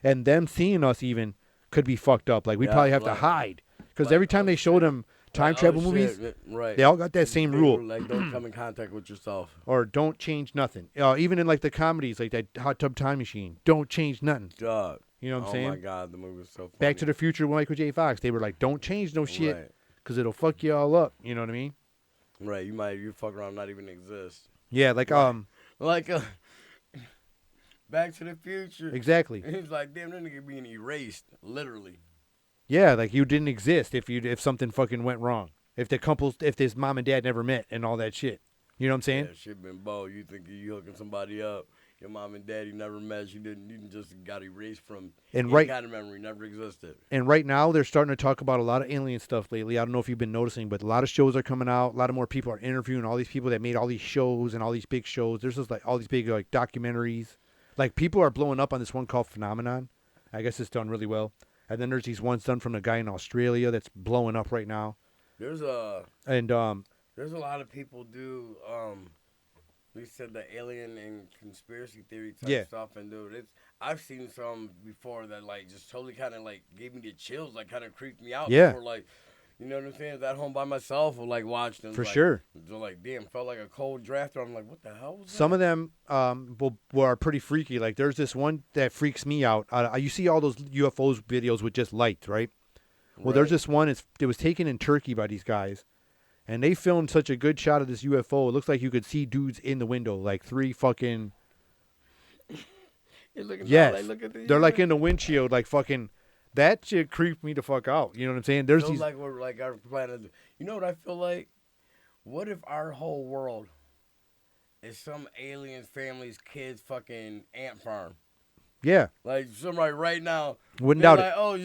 And them seeing us even could be fucked up. Like we probably have to hide. Because every time they showed them time travel movies, they all got that same rule. Like don't come in contact with yourself. Or don't change nothing. Even in like the comedies, like that Hot Tub Time Machine, don't change nothing. Dog. You know what I'm saying? Oh my God, the movie was so funny. Back to the Future with Michael J. Fox, they were like, don't change no shit. Because it'll fuck you all up. You know what I mean? Right. You fuck around not even exist. Yeah, like Like Back to the Future. Exactly. He's like, damn, that nigga being erased, literally. Yeah, like you didn't exist if something fucking went wrong. If this mom and dad never met and all that shit. You know what I'm saying? Yeah, shit been bold. You think you hooking somebody up. Your mom and daddy never met. You just got erased from any kind of memory. Never existed. And right now they're starting to talk about a lot of alien stuff lately. I don't know if you've been noticing, but a lot of shows are coming out. A lot of more people are interviewing all these people that made all these shows and all these big shows. There's just like all these big like documentaries. Like people are blowing up on this one called Phenomenon. I guess it's done really well. And then there's these ones done from a guy in Australia that's blowing up right now. There's a lot of people do we said the alien and conspiracy theory type stuff, and dude, I've seen some before that like just totally kind of like gave me the chills, like kind of creeped me out. Yeah. Before, like, you know what I'm saying? At home by myself or like watched them. For like, sure. So like, damn, felt like a cold draft. I'm like, what the hell was that? Some of them are pretty freaky. Like there's this one that freaks me out. You see all those UFOs videos with just lights, right? Well, there's this one. It was taken in Turkey by these guys. And they filmed such a good shot of this UFO. It looks like you could see dudes in the window, like three fucking. Yes, they're like in the windshield, like fucking. That shit creeped me the fuck out. You know what I'm saying? There's these. Like we're like our planet. You know what I feel like? What if our whole world is some alien family's kids' fucking ant farm? Yeah. Like somebody right now. Wouldn't doubt it. I'm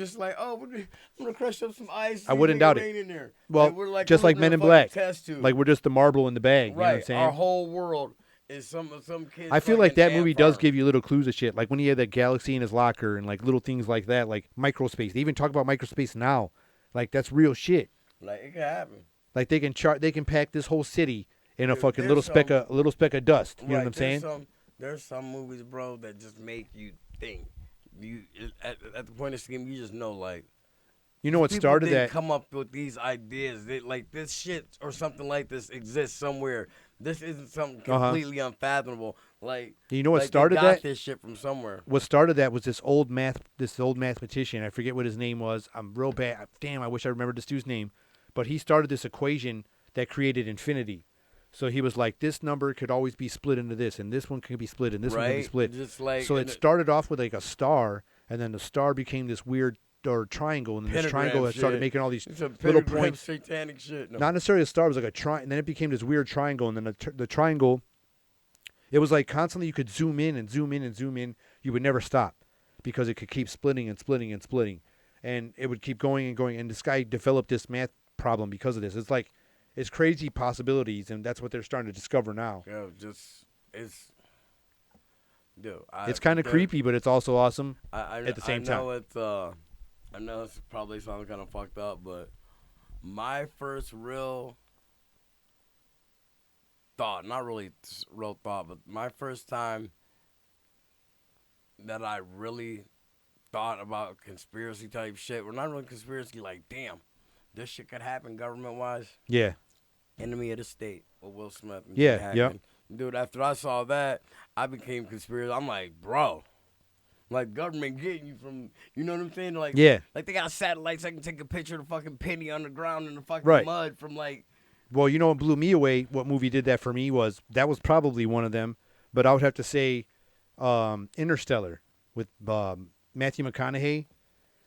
gonna crush up some ice. I wouldn't doubt it. In there. Well, like just like Men in Black. Like we're just the marble in the bag. Right. You know what I'm saying? Our whole world is some kids. I feel like that movie does give you little clues of shit. Like when he had that galaxy in his locker and like little things like that, like microspace. They even talk about microspace now. Like that's real shit. Like it can happen. Like they can pack this whole city in a fucking little speck of dust. You know what I'm saying? There's some movies, bro, that just make you think. At the point of scheme, you just know, like, you know what started that? Come up with these ideas. Like this shit or something like this exists somewhere. This isn't something completely unfathomable. Like, you know what like started they got that? This shit from somewhere. What started that was this old mathematician. I forget what his name was. I'm real bad. Damn, I wish I remembered this dude's name. But he started this equation that created infinity. So he was like, this number could always be split into this, and this one could be split, and this one could be split. Just like, so it started off with like a star, and then the star became this weird triangle, and then this triangle started making all these little points. Satanic shit. No. Not necessarily a star, it was like a triangle, and then it became this weird triangle, and then the triangle, it was like constantly you could zoom in and zoom in and zoom in. You would never stop because it could keep splitting and splitting and splitting, and it would keep going and going. And this guy developed this math problem because of this. It's like, it's crazy possibilities, and that's what they're starting to discover now. Yeah, it's kind of creepy, but it's also awesome at the same time. I know it's probably sounding kind of fucked up, but my first real thought, not really real thought, but my first time that I really thought about conspiracy type shit. We're not really conspiracy. Like, damn, this shit could happen government wise. Yeah. Enemy of the State with Will Smith and Gene Yeah. Yeah. Hackman. Dude, after I saw that, I became conspiracy. I'm like, bro, like government getting you from, you know what I'm saying? Like, Yeah. like they got satellites that can take a picture of the fucking penny underground in the fucking Right. mud from like. Well, you know what blew me away? What movie did that for me was that was probably one of them, but I would have to say, Interstellar with Matthew McConaughey.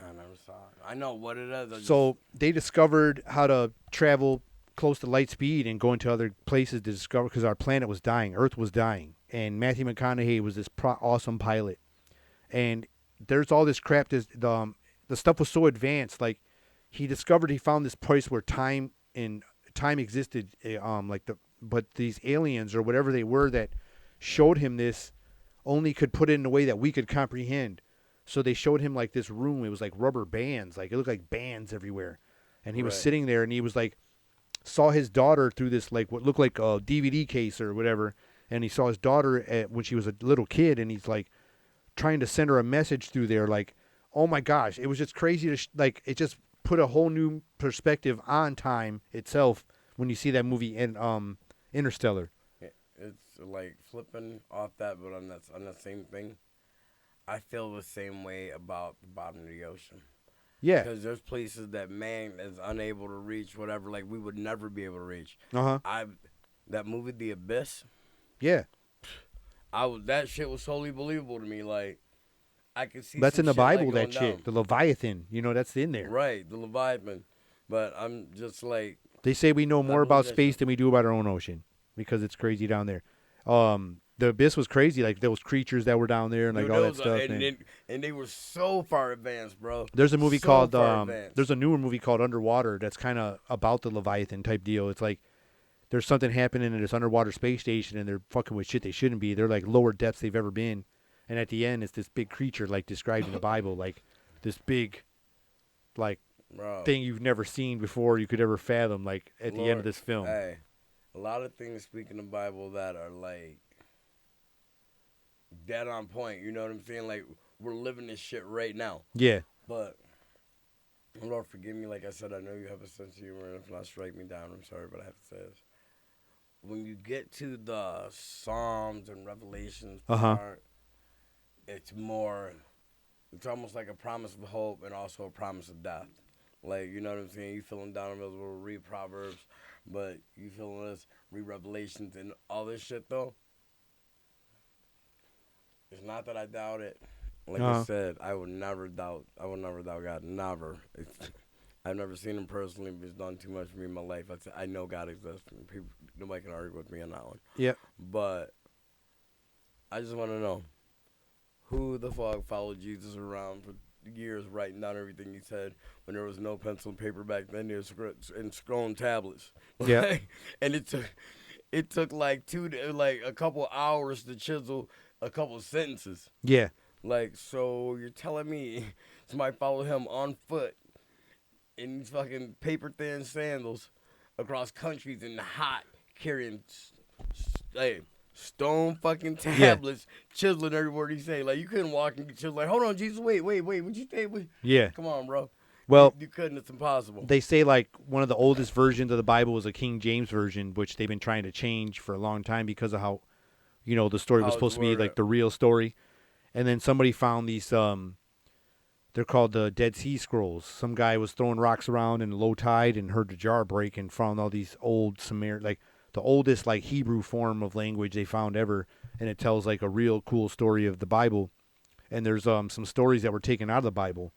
I never saw it. I know what it is. So they discovered how to travel close to light speed and go into other places to discover because our planet was dying, Earth was dying, and Matthew McConaughey was this awesome pilot. And there's all this crap. The stuff was so advanced. Like he found this place where time existed. But these aliens or whatever they were that showed him this only could put it in a way that we could comprehend. So they showed him like this room. It was like rubber bands. Like it looked like bands everywhere. And he was sitting there and he was like, saw his daughter through this like what looked like a DVD case or whatever. And he saw his daughter when she was a little kid, and he's like trying to send her a message through there. Like, oh my gosh, it was just crazy to like it just put a whole new perspective on time itself when you see that movie in Interstellar. It's like flipping off that, but on that same thing, I feel the same way about the bottom of the ocean. Yeah. Because there's places that man is unable to reach, whatever. Like we would never be able to reach. That movie, The Abyss. Yeah. That shit was totally believable to me. Like I could see. That's in the Bible. Like that shit, the Leviathan. You know, that's in there. Right, the Leviathan. But I'm just like. They say we know more about space than we do about our own ocean because it's crazy down there. The Abyss was crazy, like those creatures that were down there and like all that stuff. And they were so far advanced, bro. There's a movie called there's a newer movie called Underwater that's kind of about the Leviathan type deal. It's like there's something happening in this underwater space station and they're fucking with shit they shouldn't be. They're like lower depths they've ever been, and at the end it's this big creature like described in the Bible, like this big, like thing you've never seen before, you could ever fathom. Like at the end of this film, hey, a lot of things speak in the Bible that are like dead on point. You know what I'm saying? Like we're living this shit right now. Yeah. But Lord, forgive me. Like I said, I know you have a sense of humor, and if not, strike me down. I'm sorry, but I have to say this. When you get to the Psalms and Revelations part, it's almost like a promise of hope and also a promise of death. Like, you know what I'm saying? You feeling down in the middle, read Proverbs, but you feeling this, read Revelations and all this shit, though. It's not that I doubt it. Like I said, I would never doubt God. Never. I've never seen him personally, but he's done too much for me in my life. I know God exists. Nobody can argue with me on that one. Yeah. But I just want to know, who the fuck followed Jesus around for years writing down everything he said when there was no pencil and paper back then? There was and scrolling tablets. Yeah. And it took like a couple hours to chisel a couple sentences. Yeah. Like, so you're telling me somebody followed him on foot in these fucking paper thin sandals across countries in the hot, carrying stone fucking tablets, chiseling every word he say. Like, you couldn't walk and chisel. Like, hold on, Jesus, wait, what'd you say? Yeah. Come on, bro. Well, you couldn't. It's impossible. They say like one of the oldest versions of the Bible was a King James version, which they've been trying to change for a long time because of how, the story was supposed to be like the real story. And then somebody found these, they're called the Dead Sea Scrolls. Some guy was throwing rocks around in low tide and heard the jar break and found all these old like the oldest like Hebrew form of language they found ever. And it tells like a real cool story of the Bible. And there's some stories that were taken out of the Bible.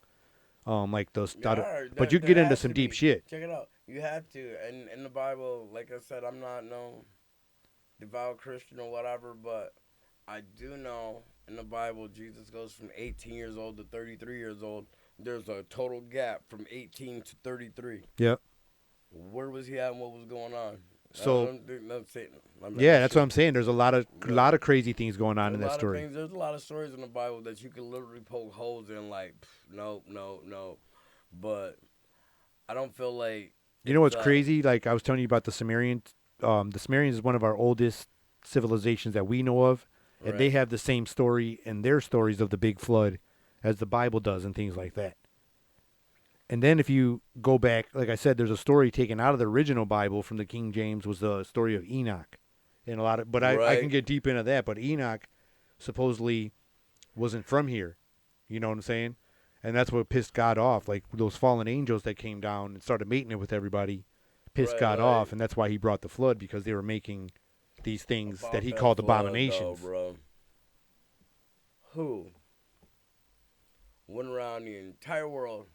Like those, but you get into some deep shit. Check it out. You have to. And in the Bible, like I said, I'm not no devout Christian or whatever, but I do know in the Bible, Jesus goes from 18 years old to 33 years old. There's a total gap from 18 to 33. Yep. Where was he at and what was going on? So, that's what I'm saying. There's a lot of crazy things going on in that story. There's a lot of stories in the Bible that you can literally poke holes in, like, no. But I don't feel like... You know what's crazy? Like, I was telling you about the Sumerians. The Sumerians is one of our oldest civilizations that we know of. And they have the same story and their stories of the big flood as the Bible does and things like that. And then if you go back, like I said, there's a story taken out of the original Bible from the King James was the story of Enoch. And a lot of, but I can get deep into that, but Enoch supposedly wasn't from here. You know what I'm saying? And that's what pissed God off. Like those fallen angels that came down and started mating it with everybody pissed God off, and that's why he brought the flood, because they were making these things that he called abominations. Bro. Who went around the entire world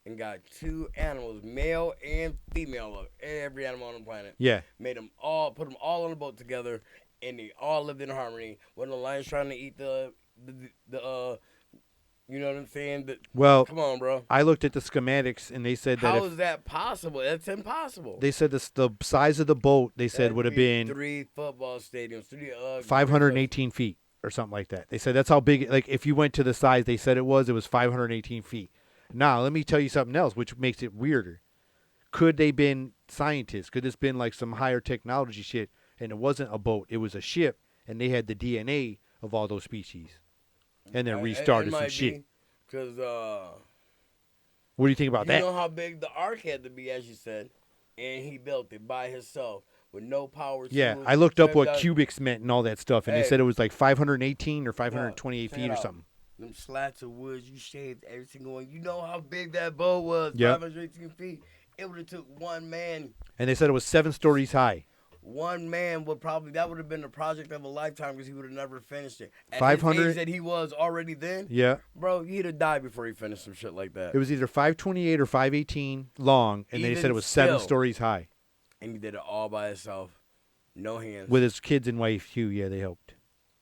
and got 2 animals, male and female, of every animal on the planet. Yeah. Made them all, put them all on a boat together, and they all lived in harmony. When the lion's trying to eat the you know what I'm saying? Well, come on, bro. I looked at the schematics, and they said that how is that possible? That's impossible. They said the size of the boat, they said, would have been 3 football stadiums, 518 feet or something like that. They said that's how big, like if you went to the size they said it was 518 feet. Now, let me tell you something else, which makes it weirder. Could they been scientists? Could this been like some higher technology shit, and it wasn't a boat, it was a ship, and they had the DNA of all those species, and then restarted some shit? Because, what do you think about that? You know how big the ark had to be, as you said, and he built it by himself with no power. Yeah, I looked up what cubics meant and all that stuff, and they said it was like 518 or 528 feet or something. Them slats of wood, you shaved every single one. You know how big that boat was, 518 feet. It would have took one man. And they said it was 7 stories high. One man that would have been the project of a lifetime, because he would have never finished it. At 500 his age that he was already then, bro, he'd have died before he finished some shit like that. It was either 528 or 518 long, and they said it was 7 stories high. And he did it all by himself, no hands. With his kids and wife too, they helped.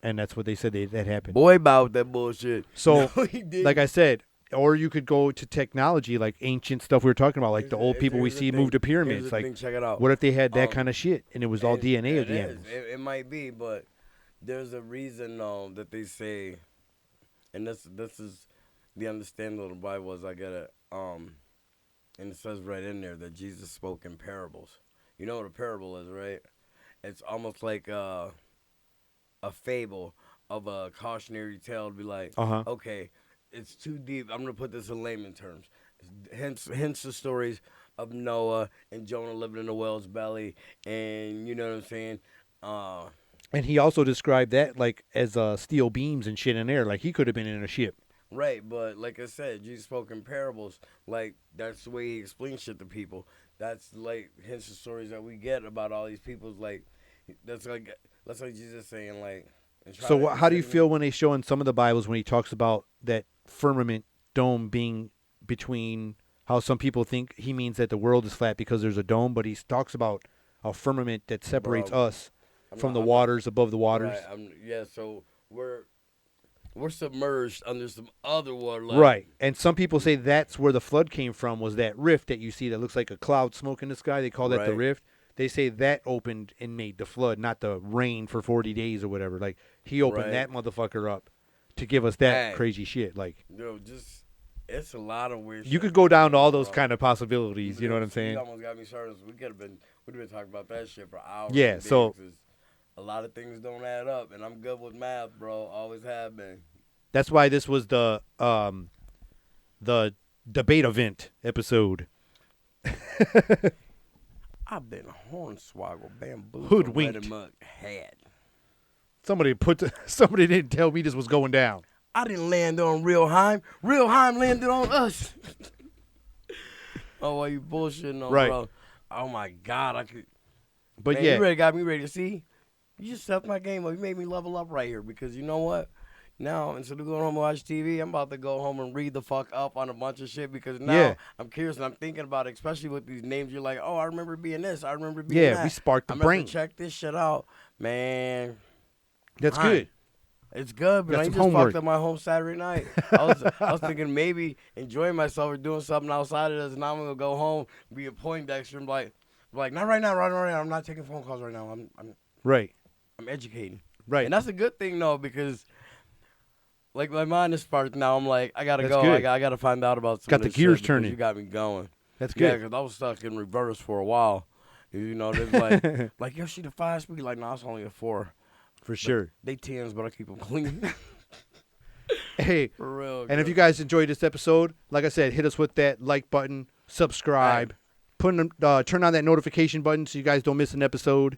And that's what they said that happened. Boy, about that bullshit. So, no, like I said, or you could go to technology, like ancient stuff we were talking about, like the old people we see move to pyramids. Like, check it out. What if they had that kind of shit, and it was all DNA of the animals? It might be, but there's a reason that they say, and this is the understanding of the Bible as I get it. And it says right in there that Jesus spoke in parables. You know what a parable is, right? It's almost like a fable of a cautionary tale to be like, okay, it's too deep. I'm going to put this in layman terms. Hence the stories of Noah and Jonah living in the whale's belly, and you know what I'm saying? And he also described that like as steel beams and shit in there. Like he could have been in a ship. Right, but like I said, Jesus spoke in parables. Like, that's the way he explains shit to people. That's like hence the stories that we get about all these people. Like, that's like Jesus saying, like. So how do you feel when they show in some of the Bibles when he talks about that firmament dome being between, how some people think he means that the world is flat because there's a dome, but he talks about a firmament that separates us from the waters above the waters. Right, so we're submerged under some other water. Right, and some people say that's where the flood came from, was that rift that you see that looks like a cloud smoke in the sky. They call that the rift. They say that opened and made the flood, not the rain for 40 days or whatever. Like, he opened that motherfucker up to give us that crazy shit. Like, it's a lot of weird shit. You could go down to all those kind of possibilities, you know what I'm saying? You almost got me started. We'd have been talking about that shit for hours. Yeah, so a lot of things don't add up, and I'm good with math, bro. Always have been. That's why this was the debate event episode. I've been hornswoggled, bamboozled, hoodwinked, had. Somebody didn't tell me this was going down. I didn't land on Real Heim. Real Heim landed on us. Oh, why you bullshitting on, bro? Oh my God, I could. But man, you got me ready to see. You just stepped my game up. You made me level up right here, because you know what? Now, instead of going home and watch TV, I'm about to go home and read the fuck up on a bunch of shit, because now I'm curious and I'm thinking about it, especially with these names. You're like, oh, I remember being this. I remember being that. Yeah, we sparked the I'm brain. Check this shit out, man. That's good. It's good, but I just fucked up my home Saturday night. I was thinking maybe enjoying myself or doing something outside of this, and now I'm going to go home, be a Poindexter, and be like, not right now, right now. I'm not taking phone calls right now. I'm educating. Right. And that's a good thing, though, because like my mind is sparked now. I'm like, I gotta go. Good. I gotta find out about some got the gears turning. You got me going. That's good. Yeah, because I was stuck in reverse for a while. You know, there's like yo, she the 5 speed. Like, no, it's only a 4. For sure. They tens, but I keep them clean. Hey, For real. and if you guys enjoyed this episode, like I said, hit us with that like button, subscribe, turn on that notification button so you guys don't miss an episode.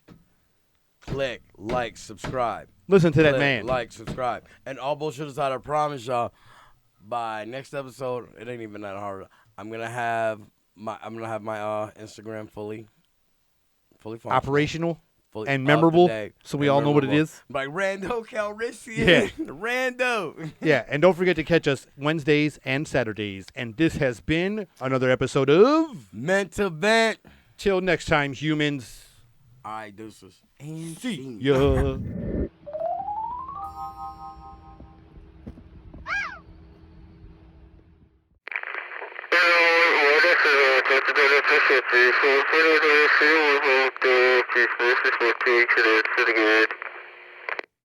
Click, like, subscribe. Listen to that Click, man. like, subscribe. And all bullshit aside, I promise y'all, by next episode, it ain't even that hard. I'm gonna have my Instagram fully functional. Operational Fully and up memorable, to date, so we and all know what it memorable. is. Like Rando Calrissian. Yeah. Rando. Yeah, and don't forget to catch us Wednesdays and Saturdays. And this has been another episode of Meant to Vent. Till next time, humans. All right, deuces. And see Yeah. Conspiracies,